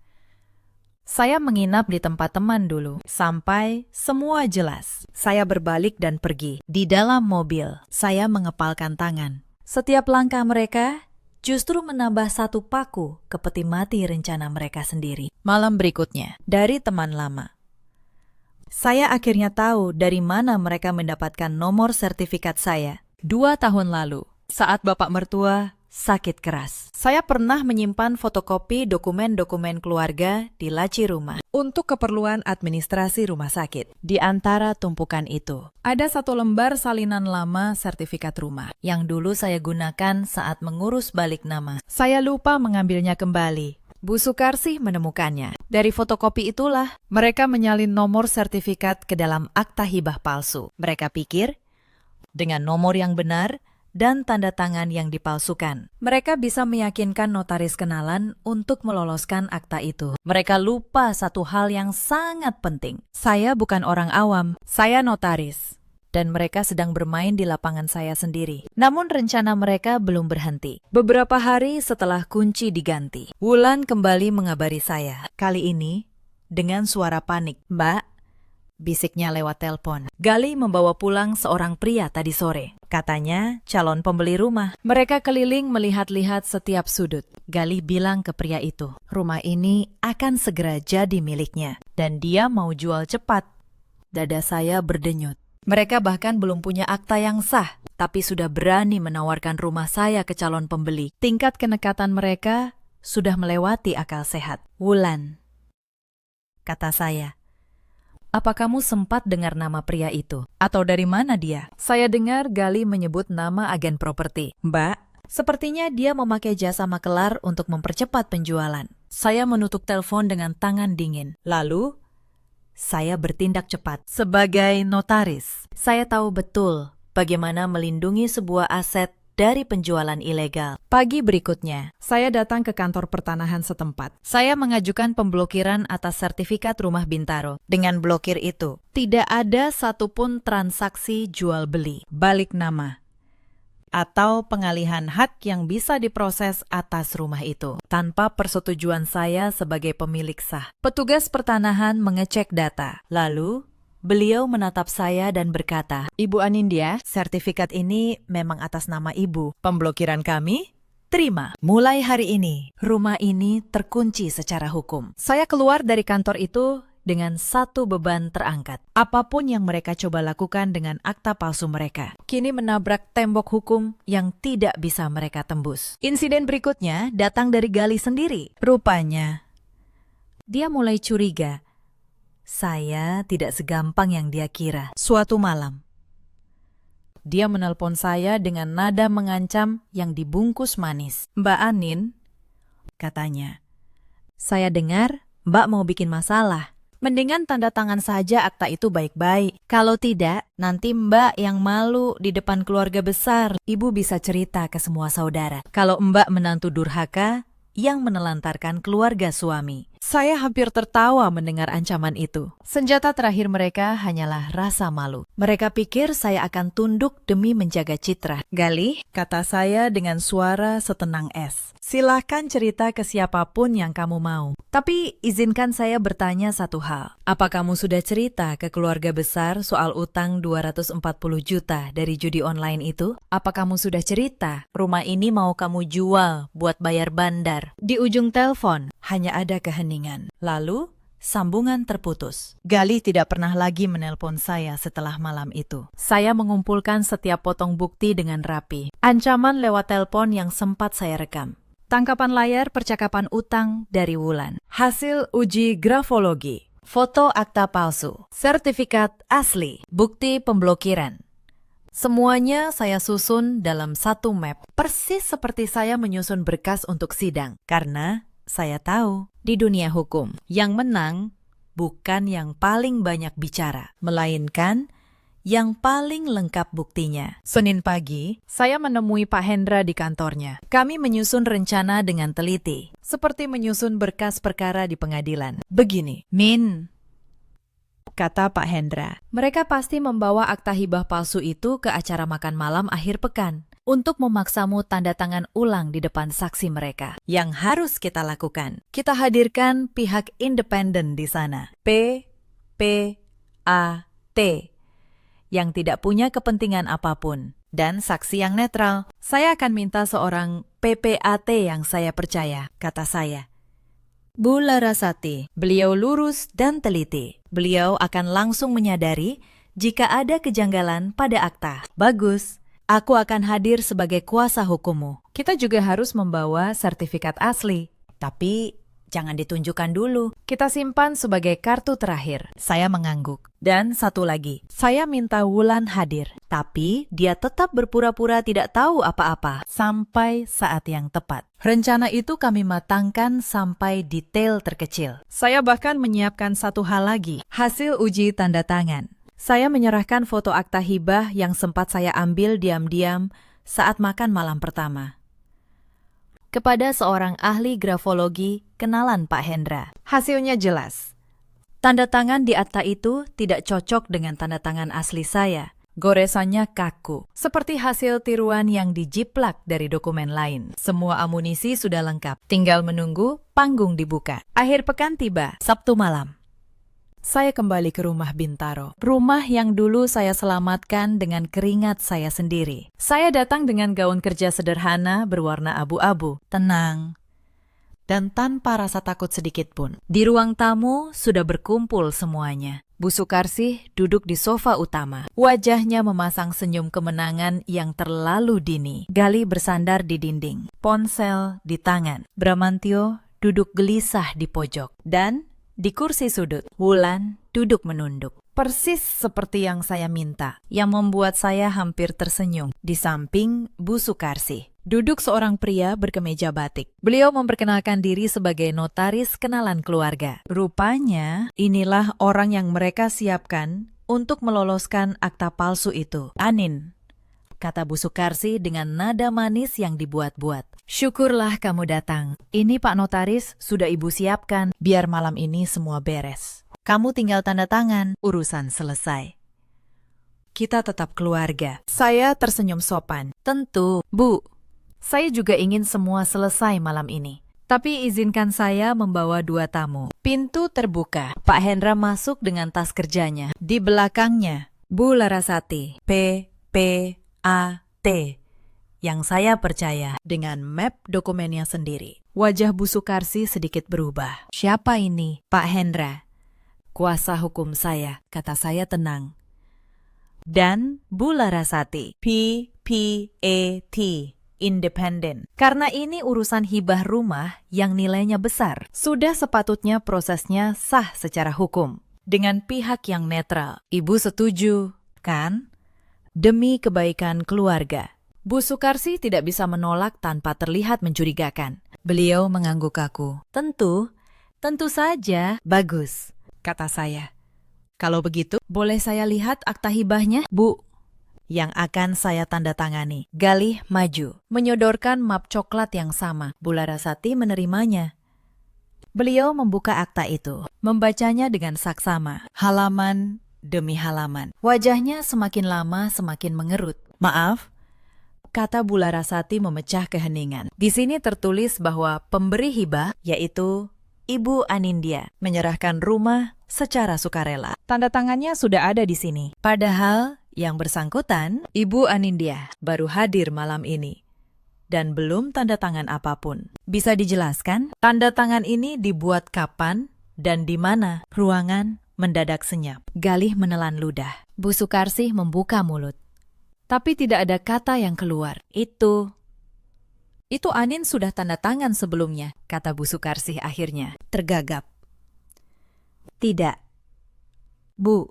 "Saya menginap di tempat teman dulu, sampai semua jelas." Saya berbalik dan pergi. Di dalam mobil, saya mengepalkan tangan. Setiap langkah mereka justru menambah satu paku ke peti mati rencana mereka sendiri. Malam berikutnya, dari teman lama, saya akhirnya tahu dari mana mereka mendapatkan nomor sertifikat saya. 2 tahun lalu, saat bapak mertua sakit keras, saya pernah menyimpan fotokopi dokumen-dokumen keluarga di laci rumah untuk keperluan administrasi rumah sakit. Di antara tumpukan itu, ada 1 lembar salinan lama sertifikat rumah yang dulu saya gunakan saat mengurus balik nama. Saya lupa mengambilnya kembali. Bu Sukarsi menemukannya. Dari fotokopi itulah, mereka menyalin nomor sertifikat ke dalam akta hibah palsu. Mereka pikir, dengan nomor yang benar dan tanda tangan yang dipalsukan, mereka bisa meyakinkan notaris kenalan untuk meloloskan akta itu. Mereka lupa satu hal yang sangat penting. Saya bukan orang awam, saya notaris. Dan mereka sedang bermain di lapangan saya sendiri. Namun rencana mereka belum berhenti. Beberapa hari setelah kunci diganti, Wulan kembali mengabari saya. Kali ini dengan suara panik. "Mbak," bisiknya lewat telepon, "Gali membawa pulang seorang pria tadi sore. Katanya calon pembeli rumah." Mereka keliling melihat-lihat setiap sudut. Gali bilang ke pria itu, "Rumah ini akan segera jadi miliknya. Dan dia mau jual cepat." Dada saya berdenyut. Mereka bahkan belum punya akta yang sah, tapi sudah berani menawarkan rumah saya ke calon pembeli. Tingkat kenekatan mereka sudah melewati akal sehat. "Wulan," kata saya, "apa kamu sempat dengar nama pria itu? Atau dari mana dia?" Saya dengar Gali menyebut nama agen properti. "Mbak, sepertinya dia memakai jasa makelar untuk mempercepat penjualan." Saya menutup telepon dengan tangan dingin. Lalu, saya bertindak cepat. Sebagai notaris, saya tahu betul bagaimana melindungi sebuah aset dari penjualan ilegal. Pagi berikutnya, saya datang ke kantor pertanahan setempat. Saya mengajukan pemblokiran atas sertifikat rumah Bintaro. Dengan blokir itu, tidak ada satupun transaksi jual-beli, balik nama, atau pengalihan hak yang bisa diproses atas rumah itu tanpa persetujuan saya sebagai pemilik sah. Petugas pertanahan mengecek data. Lalu, beliau menatap saya dan berkata, "Ibu Anindya, sertifikat ini memang atas nama Ibu. Pemblokiran kami terima. Mulai hari ini, rumah ini terkunci secara hukum." Saya keluar dari kantor itu dengan satu beban terangkat. Apapun yang mereka coba lakukan dengan akta palsu mereka, kini menabrak tembok hukum yang tidak bisa mereka tembus. Insiden berikutnya datang dari Gali sendiri. Rupanya, dia mulai curiga saya tidak segampang yang dia kira. Suatu malam, dia menelpon saya dengan nada mengancam yang dibungkus manis. "Mbak Anin," katanya, "saya dengar Mbak mau bikin masalah. Mendingan tanda tangan saja akta itu baik-baik. Kalau tidak, nanti Mbak yang malu di depan keluarga besar. Ibu bisa cerita ke semua saudara kalau Mbak menantu durhaka yang menelantarkan keluarga suami. Saya hampir tertawa mendengar ancaman itu. Senjata terakhir mereka hanyalah rasa malu. Mereka pikir saya akan tunduk demi menjaga citra. Galih, kata saya dengan suara setenang es. Silahkan cerita ke siapapun yang kamu mau. Tapi izinkan saya bertanya satu hal. Apa kamu sudah cerita ke keluarga besar soal utang 240 juta dari judi online itu? Apa kamu sudah cerita rumah ini mau kamu jual buat bayar bandar? Di ujung telepon hanya ada keheningan. Lalu sambungan terputus. Galih tidak pernah lagi menelpon saya setelah malam itu. Saya mengumpulkan setiap potong bukti dengan rapi. Ancaman lewat telepon yang sempat saya rekam. Tangkapan layar percakapan utang dari Wulan. Hasil uji grafologi. Foto akta palsu. Sertifikat asli. Bukti pemblokiran. Semuanya saya susun dalam satu map. Persis seperti saya menyusun berkas untuk sidang. Karena saya tahu di dunia hukum, yang menang bukan yang paling banyak bicara, melainkan yang paling lengkap buktinya. Senin pagi, saya menemui Pak Hendra di kantornya. Kami menyusun rencana dengan teliti, seperti menyusun berkas perkara di pengadilan. Begini, Min, kata Pak Hendra, mereka pasti membawa akta hibah palsu itu ke acara makan malam akhir pekan untuk memaksamu tanda tangan ulang di depan saksi mereka. Yang harus kita lakukan, kita hadirkan pihak independen di sana. PPAT. Yang tidak punya kepentingan apapun, dan saksi yang netral. Saya akan minta seorang PPAT yang saya percaya, kata saya. Bu Larasati, beliau lurus dan teliti. Beliau akan langsung menyadari jika ada kejanggalan pada akta. Bagus, aku akan hadir sebagai kuasa hukummu. Kita juga harus membawa sertifikat asli, tapi jangan ditunjukkan dulu. Kita simpan sebagai kartu terakhir. Saya mengangguk. Dan satu lagi, saya minta Wulan hadir. Tapi dia tetap berpura-pura tidak tahu apa-apa sampai saat yang tepat. Rencana itu kami matangkan sampai detail terkecil. Saya bahkan menyiapkan satu hal lagi, hasil uji tanda tangan. Saya menyerahkan foto akta hibah yang sempat saya ambil diam-diam saat makan malam pertama kepada seorang ahli grafologi kenalan Pak Hendra. Hasilnya jelas. Tanda tangan di akta itu tidak cocok dengan tanda tangan asli saya. Goresannya kaku, seperti hasil tiruan yang dijiplak dari dokumen lain. Semua amunisi sudah lengkap, tinggal menunggu panggung dibuka. Akhir pekan tiba, Sabtu malam. Saya kembali ke rumah Bintaro, rumah yang dulu saya selamatkan dengan keringat saya sendiri. Saya datang dengan gaun kerja sederhana berwarna abu-abu, tenang, dan tanpa rasa takut sedikit pun. Di ruang tamu sudah berkumpul semuanya. Bu Sukarsih duduk di sofa utama. Wajahnya memasang senyum kemenangan yang terlalu dini. Galih bersandar di dinding, ponsel di tangan. Bramantio duduk gelisah di pojok. Dan di kursi sudut, Wulan duduk menunduk. Persis seperti yang saya minta, yang membuat saya hampir tersenyum. Di samping Bu Sukarsih, duduk seorang pria berkemeja batik. Beliau memperkenalkan diri sebagai notaris kenalan keluarga. Rupanya, inilah orang yang mereka siapkan untuk meloloskan akta palsu itu. Anin, kata Bu Sukarsih dengan nada manis yang dibuat-buat. Syukurlah kamu datang. Ini Pak Notaris sudah Ibu siapkan, biar malam ini semua beres. Kamu tinggal tanda tangan, urusan selesai. Kita tetap keluarga. Saya tersenyum sopan. Tentu, Bu. Saya juga ingin semua selesai malam ini. Tapi izinkan saya membawa 2 tamu. Pintu terbuka. Pak Hendra masuk dengan tas kerjanya. Di belakangnya, Bu Larasati, PPAT, yang saya percaya dengan map dokumennya sendiri. Wajah Bu Sukarsih sedikit berubah. Siapa ini? Pak Hendra. Kuasa hukum saya, kata saya tenang. Dan Bu Larasati, PPAT, independen. Karena ini urusan hibah rumah yang nilainya besar, sudah sepatutnya prosesnya sah secara hukum. Dengan pihak yang netral. Ibu setuju, kan? Demi kebaikan keluarga. Bu Sukarsih tidak bisa menolak tanpa terlihat mencurigakan. Beliau mengangguk kaku. Tentu saja. Bagus, kata saya. Kalau begitu, boleh saya lihat akta hibahnya, Bu? Yang akan saya tanda tangani. Galih maju, menyodorkan map coklat yang sama. Bu Larasati menerimanya. Beliau membuka akta itu, membacanya dengan saksama, halaman demi halaman. Wajahnya semakin lama semakin mengerut. Maaf, kata Bu Larasati memecah keheningan. Di sini tertulis bahwa pemberi hibah, yaitu Ibu Anindya, menyerahkan rumah secara sukarela. Tanda tangannya sudah ada di sini. Padahal yang bersangkutan, Ibu Anindya, baru hadir malam ini dan belum tanda tangan apapun. Bisa dijelaskan, tanda tangan ini dibuat kapan dan di mana? Ruangan mendadak senyap. Galih menelan ludah. Bu Sukarsih membuka mulut. Tapi tidak ada kata yang keluar. Itu Anin sudah tanda tangan sebelumnya, kata Bu Sukarsih akhirnya, tergagap. Tidak. Bu,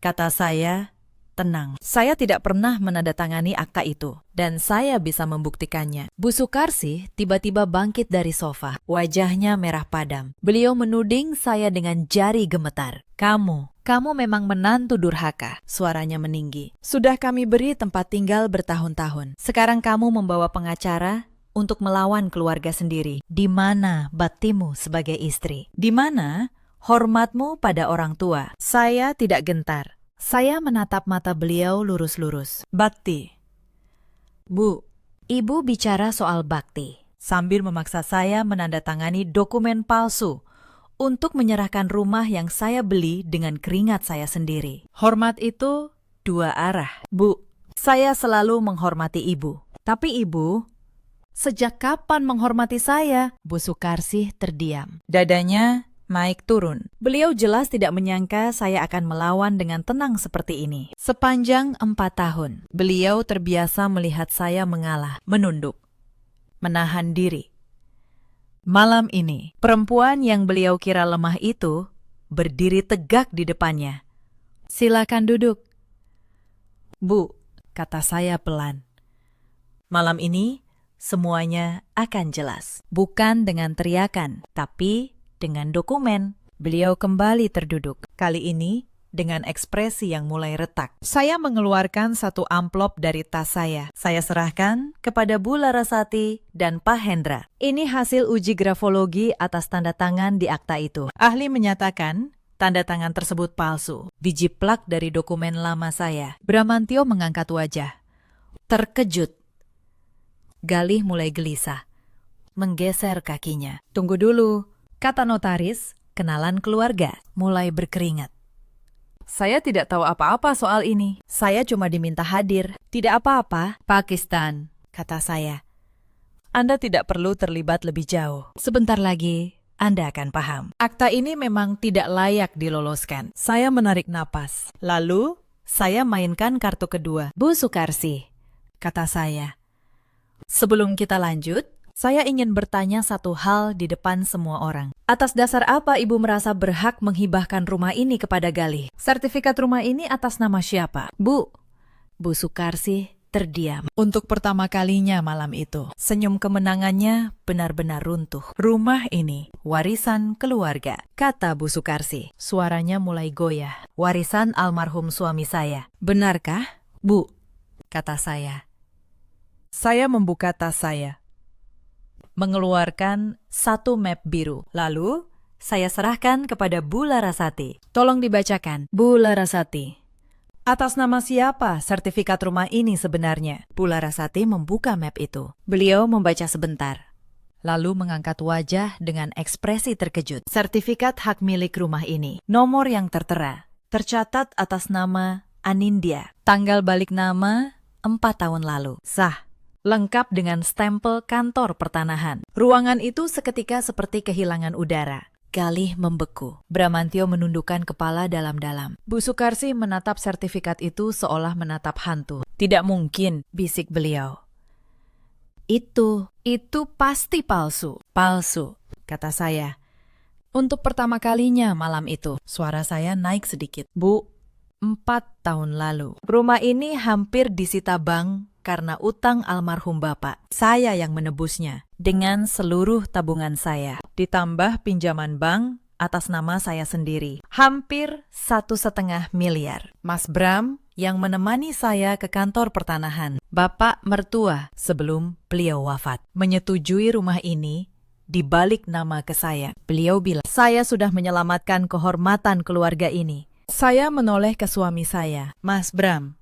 kata saya, tenang. Saya tidak pernah menandatangani akta itu, dan saya bisa membuktikannya. Bu Sukarsih tiba-tiba bangkit dari sofa. Wajahnya merah padam. Beliau menuding saya dengan jari gemetar. Kamu memang menantu durhaka, suaranya meninggi. Sudah kami beri tempat tinggal bertahun-tahun. Sekarang kamu membawa pengacara untuk melawan keluarga sendiri. Di mana baktimu sebagai istri? Di mana hormatmu pada orang tua? Saya tidak gentar. Saya menatap mata beliau lurus-lurus. Bakti. Bu, Ibu bicara soal bakti, sambil memaksa saya menandatangani dokumen palsu untuk menyerahkan rumah yang saya beli dengan keringat saya sendiri. Hormat itu dua arah. Bu, saya selalu menghormati Ibu. Tapi Ibu, sejak kapan menghormati saya? Bu Sukarsih terdiam. Dadanya naik turun. Beliau jelas tidak menyangka saya akan melawan dengan tenang seperti ini. Sepanjang 4 tahun, beliau terbiasa melihat saya mengalah, menunduk, menahan diri. Malam ini, perempuan yang beliau kira lemah itu berdiri tegak di depannya. Silakan duduk. Bu, kata saya pelan. Malam ini, semuanya akan jelas. Bukan dengan teriakan, tapi dengan dokumen. Beliau kembali terduduk. Kali ini dengan ekspresi yang mulai retak. Saya mengeluarkan satu amplop dari tas saya. Saya serahkan kepada Bu Larasati dan Pak Hendra. Ini hasil uji grafologi atas tanda tangan di akta itu. Ahli menyatakan tanda tangan tersebut palsu. Dijiplak dari dokumen lama saya. Bramantio mengangkat wajah. Terkejut. Galih mulai gelisah. Menggeser kakinya. Tunggu dulu, kata notaris, kenalan keluarga, mulai berkeringat. Saya tidak tahu apa-apa soal ini. Saya cuma diminta hadir. Tidak apa-apa, Pakistan, kata saya. Anda tidak perlu terlibat lebih jauh. Sebentar lagi, Anda akan paham. Akta ini memang tidak layak diloloskan. Saya menarik napas. Lalu, saya mainkan kartu kedua. Bu Sukarsih, kata saya. Sebelum kita lanjut, saya ingin bertanya satu hal di depan semua orang. Atas dasar apa Ibu merasa berhak menghibahkan rumah ini kepada Galih? Sertifikat rumah ini atas nama siapa? Bu Sukarsih terdiam. Untuk pertama kalinya malam itu, senyum kemenangannya benar-benar runtuh. Rumah ini warisan keluarga, kata Bu Sukarsih. Suaranya mulai goyah. Warisan almarhum suami saya. Benarkah, Bu? Kata saya. Saya membuka tas saya, mengeluarkan satu map biru. Lalu, saya serahkan kepada Bu Larasati. Tolong dibacakan. Bu Larasati. Atas nama siapa sertifikat rumah ini sebenarnya? Bu Larasati membuka map itu. Beliau membaca sebentar, lalu mengangkat wajah dengan ekspresi terkejut. Sertifikat hak milik rumah ini. Nomor yang tertera, tercatat atas nama Anindya. Tanggal balik nama 4 tahun lalu. Sah. Lengkap dengan stempel kantor pertanahan. Ruangan itu seketika seperti kehilangan udara. Galih membeku. Bramantio menundukkan kepala dalam-dalam. Bu Sukarsih menatap sertifikat itu seolah menatap hantu. Tidak mungkin, bisik beliau. Itu pasti palsu. Palsu, kata saya. Untuk pertama kalinya malam itu, suara saya naik sedikit. Bu, 4 tahun lalu. Rumah ini hampir disita bank karena utang almarhum Bapak. Saya yang menebusnya dengan seluruh tabungan saya. Ditambah pinjaman bank atas nama saya sendiri. Hampir 1,5 miliar. Mas Bram yang menemani saya ke kantor pertanahan. Bapak mertua sebelum beliau wafat. Menyetujui rumah ini di balik nama ke saya. Beliau bilang, saya sudah menyelamatkan kehormatan keluarga ini. Saya menoleh ke suami saya. Mas Bram,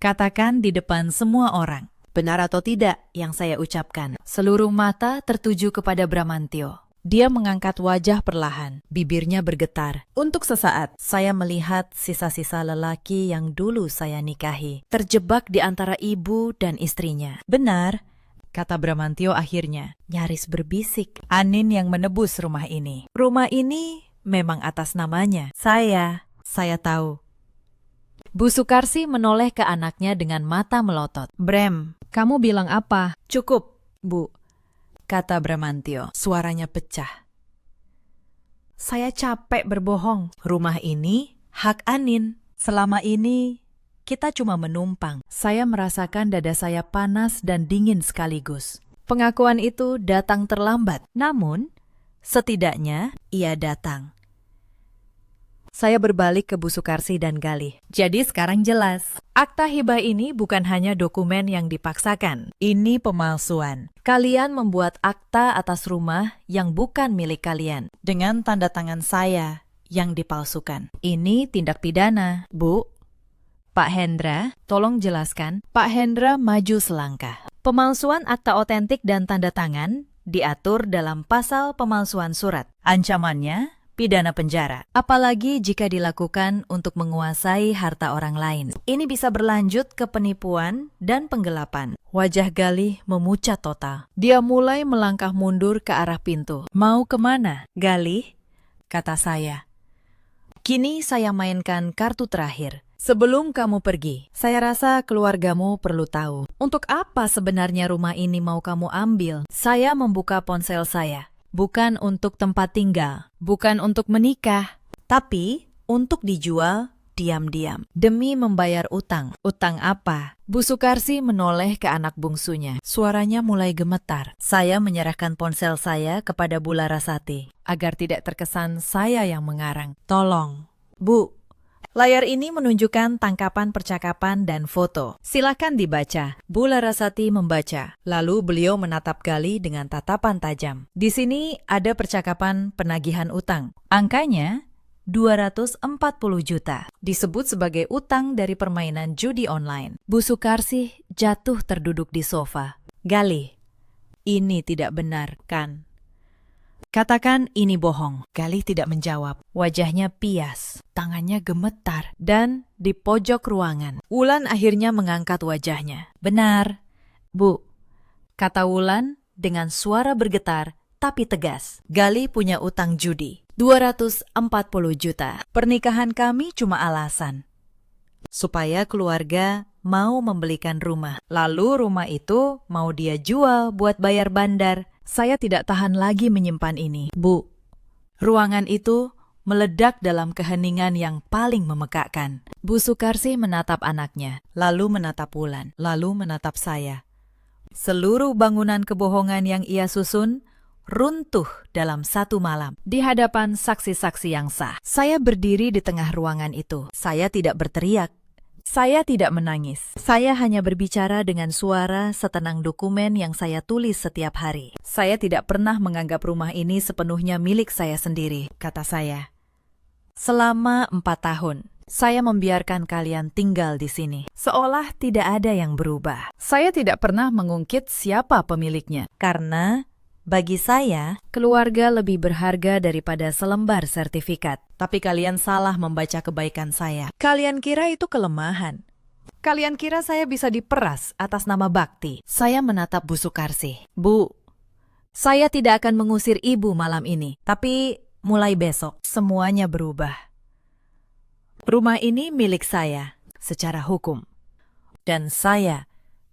katakan di depan semua orang, benar atau tidak yang saya ucapkan. Seluruh mata tertuju kepada Bramantio. Dia mengangkat wajah perlahan, bibirnya bergetar. Untuk sesaat, saya melihat sisa-sisa lelaki yang dulu saya nikahi, terjebak di antara ibu dan istrinya. Benar, kata Bramantio akhirnya, nyaris berbisik. Anin yang menebus rumah ini. Rumah ini memang atas namanya. Saya tahu. Bu Sukarsi menoleh ke anaknya dengan mata melotot. Bram, kamu bilang apa? Cukup, Bu, kata Bramantio. Suaranya pecah. Saya capek berbohong. Rumah ini hak Anin. Selama ini kita cuma menumpang. Saya merasakan dada saya panas dan dingin sekaligus. Pengakuan itu datang terlambat. Namun, setidaknya ia datang. Saya berbalik ke Bu Sukarsi dan Galih. Jadi sekarang jelas, akta hibah ini bukan hanya dokumen yang dipaksakan. Ini pemalsuan. Kalian membuat akta atas rumah yang bukan milik kalian, dengan tanda tangan saya yang dipalsukan. Ini tindak pidana, Bu. Pak Hendra, tolong jelaskan. Pak Hendra maju selangkah. Pemalsuan akta otentik dan tanda tangan diatur dalam pasal pemalsuan surat. Ancamannya pidana penjara, apalagi jika dilakukan untuk menguasai harta orang lain. Ini bisa berlanjut ke penipuan dan penggelapan. Wajah Galih memucat total. Dia mulai melangkah mundur ke arah pintu. Mau kemana, Galih? Kata saya. Kini saya mainkan kartu terakhir. Sebelum kamu pergi, saya rasa keluargamu perlu tahu. Untuk apa sebenarnya rumah ini mau kamu ambil? Saya membuka ponsel saya. Bukan untuk tempat tinggal, bukan untuk menikah, tapi untuk dijual diam-diam demi membayar utang. Utang apa? Bu Sukarsi menoleh ke anak bungsunya. Suaranya mulai gemetar. Saya menyerahkan ponsel saya kepada Bu Larasati agar tidak terkesan saya yang mengarang. Tolong, Bu. Layar ini menunjukkan tangkapan percakapan dan foto. Silakan dibaca. Bu Larasati membaca. Lalu beliau menatap Galih dengan tatapan tajam. Di sini ada percakapan penagihan utang. Angkanya 240 juta. Disebut sebagai utang dari permainan judi online. Bu Sukarsi jatuh terduduk di sofa. Galih, ini tidak benar, kan? Katakan ini bohong. Galih tidak menjawab. Wajahnya pias, tangannya gemetar, dan di pojok ruangan. Wulan akhirnya mengangkat wajahnya. Benar, Bu, kata Wulan dengan suara bergetar tapi tegas. Galih punya utang judi, 240 juta. Pernikahan kami cuma alasan supaya keluarga mau membelikan rumah. Lalu rumah itu mau dia jual buat bayar bandar. Saya tidak tahan lagi menyimpan ini. Bu, ruangan itu meledak dalam keheningan yang paling memekakkan. Bu Sukarsi menatap anaknya, lalu menatap Wulan, lalu menatap saya. Seluruh bangunan kebohongan yang ia susun runtuh dalam satu malam di hadapan saksi-saksi yang sah. Saya berdiri di tengah ruangan itu. Saya tidak berteriak. Saya tidak menangis. Saya hanya berbicara dengan suara setenang dokumen yang saya tulis setiap hari. Saya tidak pernah menganggap rumah ini sepenuhnya milik saya sendiri, kata saya. Selama 4 tahun, saya membiarkan kalian tinggal di sini, seolah tidak ada yang berubah. Saya tidak pernah mengungkit siapa pemiliknya, karena bagi saya, keluarga lebih berharga daripada selembar sertifikat. Tapi kalian salah membaca kebaikan saya. Kalian kira itu kelemahan. Kalian kira saya bisa diperas atas nama bakti. Saya menatap Bu Sukarsi. Bu, saya tidak akan mengusir ibu malam ini. Tapi mulai besok, semuanya berubah. Rumah ini milik saya secara hukum. Dan saya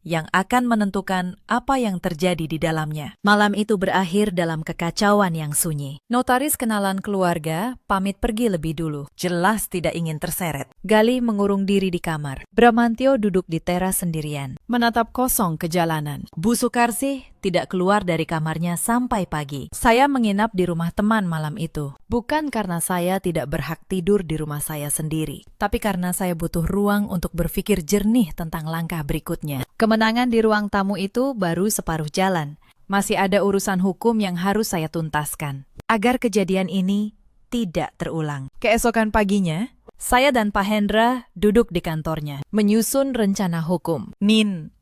yang akan menentukan apa yang terjadi di dalamnya. Malam itu berakhir dalam kekacauan yang sunyi. Notaris kenalan keluarga pamit pergi lebih dulu. Jelas tidak ingin terseret. Galih mengurung diri di kamar. Bramantio duduk di teras sendirian, menatap kosong ke jalanan. Bu Sukarsi tidak keluar dari kamarnya sampai pagi. Saya menginap di rumah teman malam itu. Bukan karena saya tidak berhak tidur di rumah saya sendiri, tapi karena saya butuh ruang untuk berpikir jernih tentang langkah berikutnya. Kemenangan di ruang tamu itu baru separuh jalan. Masih ada urusan hukum yang harus saya tuntaskan, agar kejadian ini tidak terulang. Keesokan paginya, saya dan Pak Hendra duduk di kantornya, menyusun rencana hukum. Nin,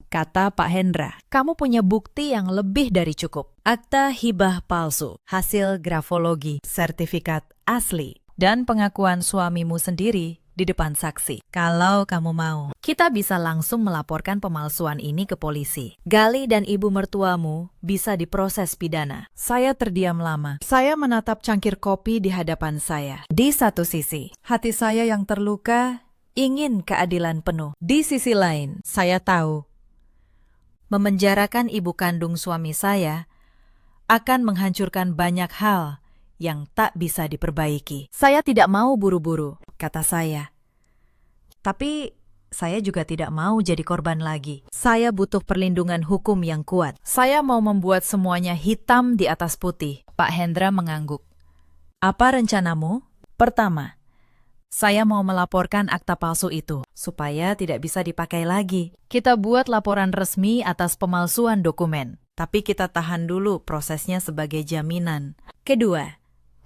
kata Pak Hendra, kamu punya bukti yang lebih dari cukup. Akta hibah palsu, hasil grafologi, sertifikat asli, dan pengakuan suamimu sendiri di depan saksi. Kalau kamu mau, kita bisa langsung melaporkan pemalsuan ini ke polisi. Gali dan ibu mertuamu bisa diproses pidana. Saya terdiam lama. Saya menatap cangkir kopi di hadapan saya. Di satu sisi, hati saya yang terluka ingin keadilan penuh. Di sisi lain, saya tahu memenjarakan ibu kandung suami saya akan menghancurkan banyak hal yang tak bisa diperbaiki. Saya tidak mau buru-buru, kata saya. Tapi saya juga tidak mau jadi korban lagi. Saya butuh perlindungan hukum yang kuat. Saya mau membuat semuanya hitam di atas putih. Pak Hendra mengangguk. Apa rencanamu? Pertama, saya mau melaporkan akta palsu itu, supaya tidak bisa dipakai lagi. Kita buat laporan resmi atas pemalsuan dokumen, tapi kita tahan dulu prosesnya sebagai jaminan. Kedua,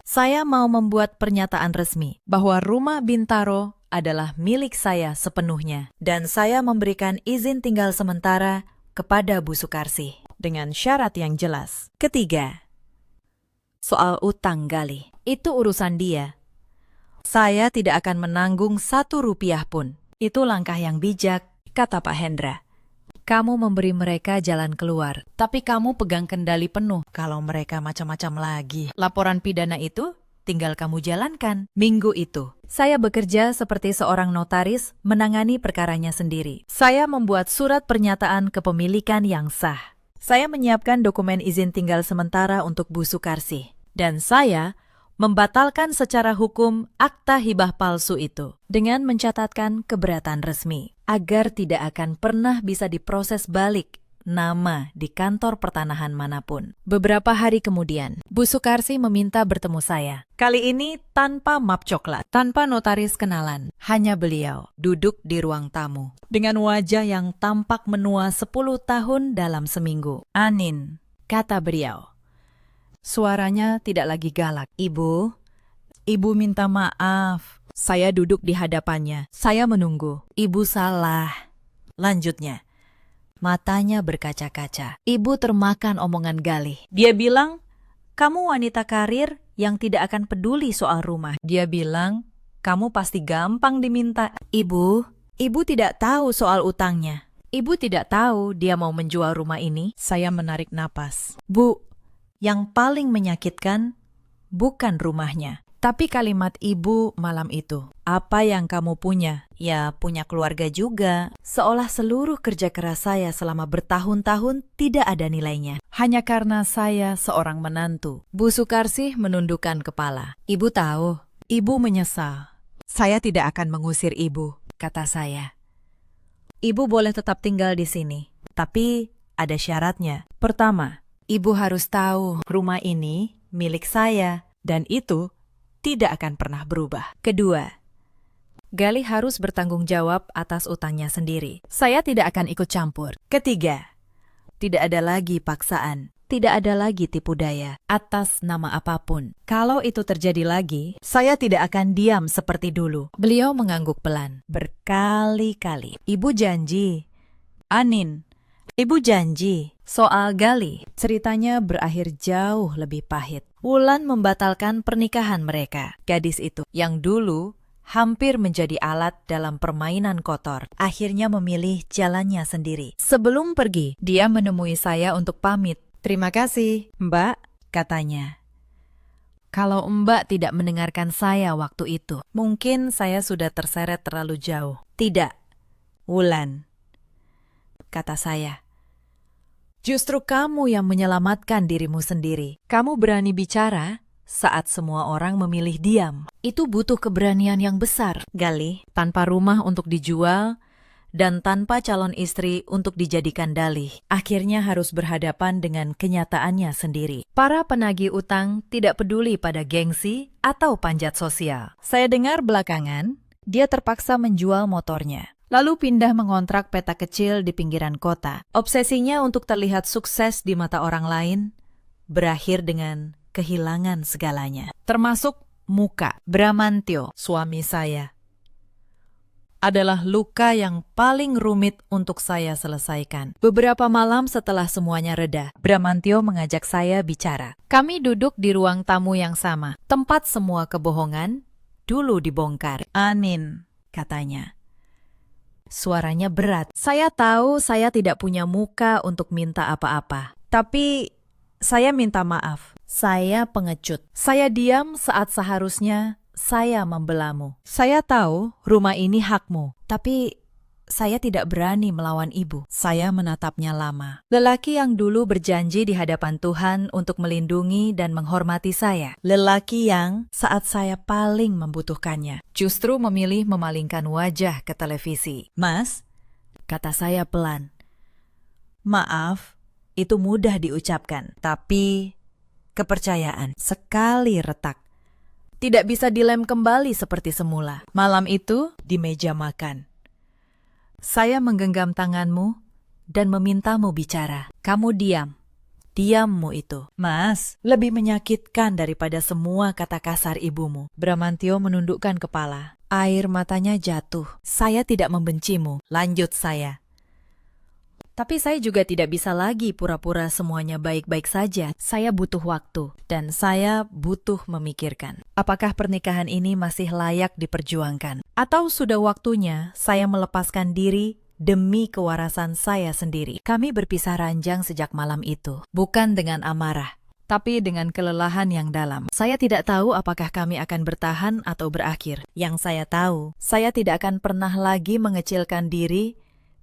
saya mau membuat pernyataan resmi bahwa rumah Bintaro adalah milik saya sepenuhnya, dan saya memberikan izin tinggal sementara kepada Bu Sukarsih dengan syarat yang jelas. Ketiga, soal utang Gali, itu urusan dia. Saya tidak akan menanggung 1 rupiah pun. Itu langkah yang bijak, kata Pak Hendra. Kamu memberi mereka jalan keluar, tapi kamu pegang kendali penuh kalau mereka macam-macam lagi. Laporan pidana itu tinggal kamu jalankan. Minggu itu, saya bekerja seperti seorang notaris menangani perkaranya sendiri. Saya membuat surat pernyataan kepemilikan yang sah. Saya menyiapkan dokumen izin tinggal sementara untuk Bu Sukarsih. Dan saya membatalkan secara hukum akta hibah palsu itu dengan mencatatkan keberatan resmi agar tidak akan pernah bisa diproses balik nama di kantor pertanahan manapun. Beberapa hari kemudian, Bu Sukarsih meminta bertemu saya. Kali ini tanpa map coklat, tanpa notaris kenalan. Hanya beliau duduk di ruang tamu dengan wajah yang tampak menua 10 tahun dalam seminggu. Anin, kata beliau. Suaranya tidak lagi galak. Ibu minta maaf. Saya duduk di hadapannya. Saya menunggu. Ibu salah. Lanjutnya. Matanya berkaca-kaca. Ibu termakan omongan Galih. Dia bilang, kamu wanita karir yang tidak akan peduli soal rumah. Dia bilang, kamu pasti gampang diminta. Ibu tidak tahu soal utangnya. Ibu tidak tahu dia mau menjual rumah ini. Saya menarik napas. Bu, yang paling menyakitkan bukan rumahnya, tapi kalimat ibu malam itu. Apa yang kamu punya? Ya, punya keluarga juga. Seolah seluruh kerja keras saya selama bertahun-tahun tidak ada nilainya. Hanya karena saya seorang menantu. Bu Sukarsih menundukkan kepala. Ibu tahu, ibu menyesal. Saya tidak akan mengusir ibu, kata saya. Ibu boleh tetap tinggal di sini, tapi ada syaratnya. Pertama, ibu harus tahu rumah ini milik saya, dan itu tidak akan pernah berubah. Kedua, Galih harus bertanggung jawab atas utangnya sendiri. Saya tidak akan ikut campur. Ketiga, tidak ada lagi paksaan, tidak ada lagi tipu daya atas nama apapun. Kalau itu terjadi lagi, saya tidak akan diam seperti dulu. Beliau mengangguk pelan, berkali-kali. Ibu janji. Anin, ibu janji. Soal Galih, ceritanya berakhir jauh lebih pahit. Wulan membatalkan pernikahan mereka. Gadis itu, yang dulu hampir menjadi alat dalam permainan kotor, akhirnya memilih jalannya sendiri. Sebelum pergi, dia menemui saya untuk pamit. Terima kasih, Mbak, katanya. Kalau Mbak tidak mendengarkan saya waktu itu, mungkin saya sudah terseret terlalu jauh. Tidak, Wulan, kata saya. Justru kamu yang menyelamatkan dirimu sendiri. Kamu berani bicara saat semua orang memilih diam. Itu butuh keberanian yang besar, Galih. Tanpa rumah untuk dijual dan tanpa calon istri untuk dijadikan dalih, akhirnya harus berhadapan dengan kenyataannya sendiri. Para penagih utang tidak peduli pada gengsi atau panjat sosial. Saya dengar belakangan, dia terpaksa menjual motornya. lalu pindah mengontrak petak kecil di pinggiran kota. Obsesinya untuk terlihat sukses di mata orang lain berakhir dengan kehilangan segalanya, termasuk muka. Bramantyo, suami saya, adalah luka yang paling rumit untuk saya selesaikan. Beberapa malam setelah semuanya reda, Bramantyo mengajak saya bicara. Kami duduk di ruang tamu yang sama, tempat semua kebohongan dulu dibongkar. Anin, katanya. Suaranya berat. Saya tahu saya tidak punya muka untuk minta apa-apa. Tapi saya minta maaf. Saya pengecut. Saya diam saat seharusnya saya membelamu. Saya tahu rumah ini hakmu, tapi saya tidak berani melawan ibu. Saya menatapnya lama. Lelaki yang dulu berjanji di hadapan Tuhan untuk melindungi dan menghormati saya. Lelaki yang saat saya paling membutuhkannya, justru memilih memalingkan wajah ke televisi. Mas, kata saya pelan. Maaf, itu mudah diucapkan, tapi kepercayaan sekali retak. Tidak bisa dilem kembali seperti semula. Malam itu, di meja makan, saya menggenggam tanganmu dan memintamu bicara. Kamu diam. Diammu itu, Mas, lebih menyakitkan daripada semua kata kasar ibumu. Bramantyo menundukkan kepala. Air matanya jatuh. Saya tidak membencimu. Lanjut saya. Tapi saya juga tidak bisa lagi pura-pura semuanya baik-baik saja. Saya butuh waktu, dan saya butuh memikirkan. Apakah pernikahan ini masih layak diperjuangkan? Atau sudah waktunya saya melepaskan diri demi kewarasan saya sendiri? Kami berpisah ranjang sejak malam itu, bukan dengan amarah, tapi dengan kelelahan yang dalam. Saya tidak tahu apakah kami akan bertahan atau berakhir. Yang saya tahu, saya tidak akan pernah lagi mengecilkan diri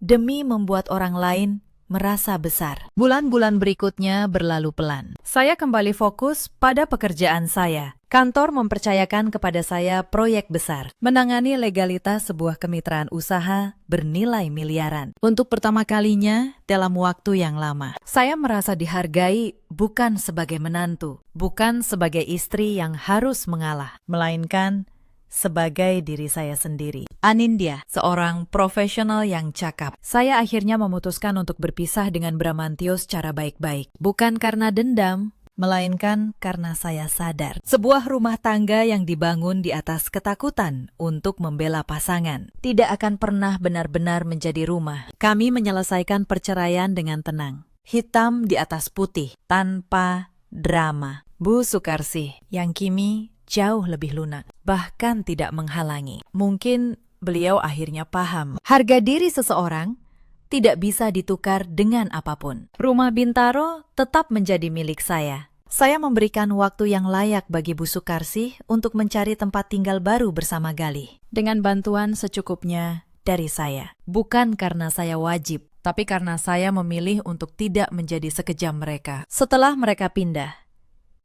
demi membuat orang lain merasa besar. Bulan-bulan berikutnya berlalu pelan. Saya kembali fokus pada pekerjaan saya. Kantor mempercayakan kepada saya proyek besar, menangani legalitas sebuah kemitraan usaha bernilai miliaran. Untuk pertama kalinya dalam waktu yang lama, saya merasa dihargai bukan sebagai menantu, bukan sebagai istri yang harus mengalah, melainkan sebagai diri saya sendiri. Anindya, seorang profesional yang cakap. Saya akhirnya memutuskan untuk berpisah dengan Bramantyo secara baik-baik. Bukan karena dendam, melainkan karena saya sadar. Sebuah rumah tangga yang dibangun di atas ketakutan untuk membela pasangan tidak akan pernah benar-benar menjadi rumah. Kami menyelesaikan perceraian dengan tenang. Hitam di atas putih, tanpa drama. Bu Sukarsih, yang kini jauh lebih lunak, bahkan tidak menghalangi. Mungkin beliau akhirnya paham. Harga diri seseorang tidak bisa ditukar dengan apapun. Rumah Bintaro tetap menjadi milik saya. Saya memberikan waktu yang layak bagi Bu Sukarsih untuk mencari tempat tinggal baru bersama Galih. Dengan bantuan secukupnya dari saya. Bukan karena saya wajib, tapi karena saya memilih untuk tidak menjadi sekejam mereka. Setelah mereka pindah,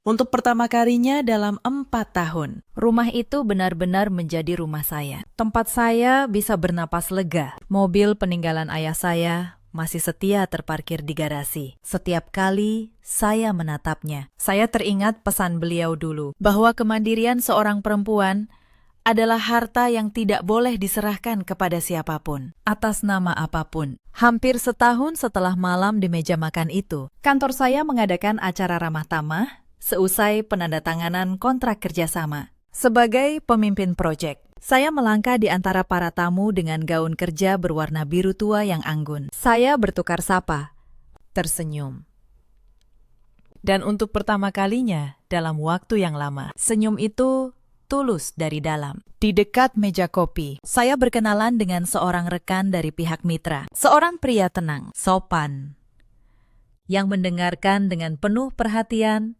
untuk pertama kalinya dalam 4 tahun, rumah itu benar-benar menjadi rumah saya. Tempat saya bisa bernapas lega. Mobil peninggalan ayah saya masih setia terparkir di garasi. Setiap kali saya menatapnya, saya teringat pesan beliau dulu, bahwa kemandirian seorang perempuan adalah harta yang tidak boleh diserahkan kepada siapapun, atas nama apapun. Hampir setahun setelah malam di meja makan itu, kantor saya mengadakan acara ramah tamah seusai penandatanganan kontrak kerjasama. Sebagai pemimpin proyek, saya melangkah di antara para tamu dengan gaun kerja berwarna biru tua yang anggun. Saya bertukar sapa, tersenyum. Dan untuk pertama kalinya dalam waktu yang lama, senyum itu tulus dari dalam. Di dekat meja kopi, saya berkenalan dengan seorang rekan dari pihak mitra. Seorang pria tenang, sopan, yang mendengarkan dengan penuh perhatian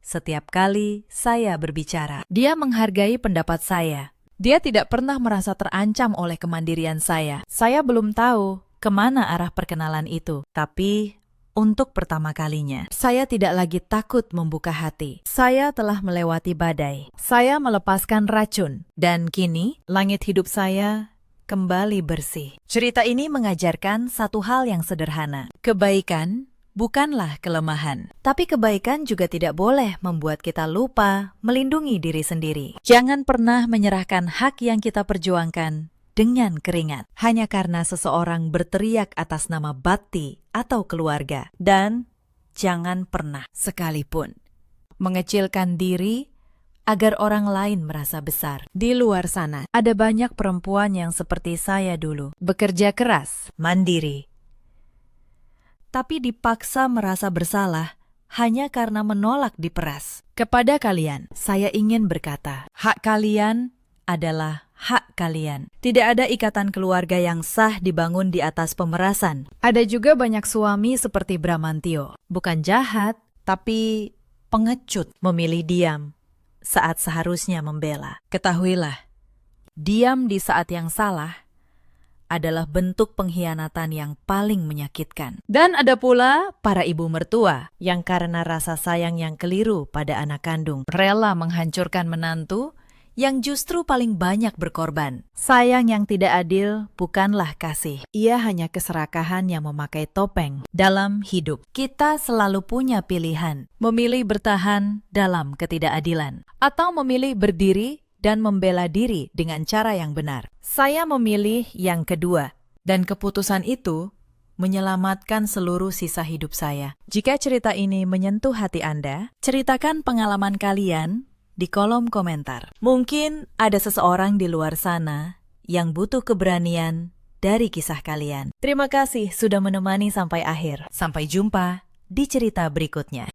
setiap kali saya berbicara. Dia menghargai pendapat saya. Dia tidak pernah merasa terancam oleh kemandirian saya. Saya belum tahu kemana arah perkenalan itu. Tapi untuk pertama kalinya, saya tidak lagi takut membuka hati. Saya telah melewati badai. Saya melepaskan racun. Dan kini, langit hidup saya kembali bersih. Cerita ini mengajarkan satu hal yang sederhana. Kebaikan bukanlah kelemahan, tapi kebaikan juga tidak boleh membuat kita lupa melindungi diri sendiri. Jangan pernah menyerahkan hak yang kita perjuangkan dengan keringat hanya karena seseorang berteriak atas nama bakti atau keluarga. Dan jangan pernah sekalipun mengecilkan diri agar orang lain merasa besar. Di luar sana, ada banyak perempuan yang seperti saya dulu, bekerja keras, mandiri, tapi dipaksa merasa bersalah hanya karena menolak diperas. Kepada kalian, saya ingin berkata, hak kalian adalah hak kalian. Tidak ada ikatan keluarga yang sah dibangun di atas pemerasan. Ada juga banyak suami seperti Bramantio. Bukan jahat, tapi pengecut, memilih diam saat seharusnya membela. Ketahuilah, diam di saat yang salah adalah bentuk pengkhianatan yang paling menyakitkan. Dan ada pula para ibu mertua yang karena rasa sayang yang keliru pada anak kandung rela menghancurkan menantu yang justru paling banyak berkorban. Sayang yang tidak adil bukanlah kasih. Ia hanya keserakahan yang memakai topeng dalam hidup. Kita selalu punya pilihan, memilih bertahan dalam ketidakadilan, atau memilih berdiri dan membela diri dengan cara yang benar. Saya memilih yang kedua, dan keputusan itu menyelamatkan seluruh sisa hidup saya. Jika cerita ini menyentuh hati Anda, ceritakan pengalaman kalian di kolom komentar. Mungkin ada seseorang di luar sana yang butuh keberanian dari kisah kalian. Terima kasih sudah menemani sampai akhir. Sampai jumpa di cerita berikutnya.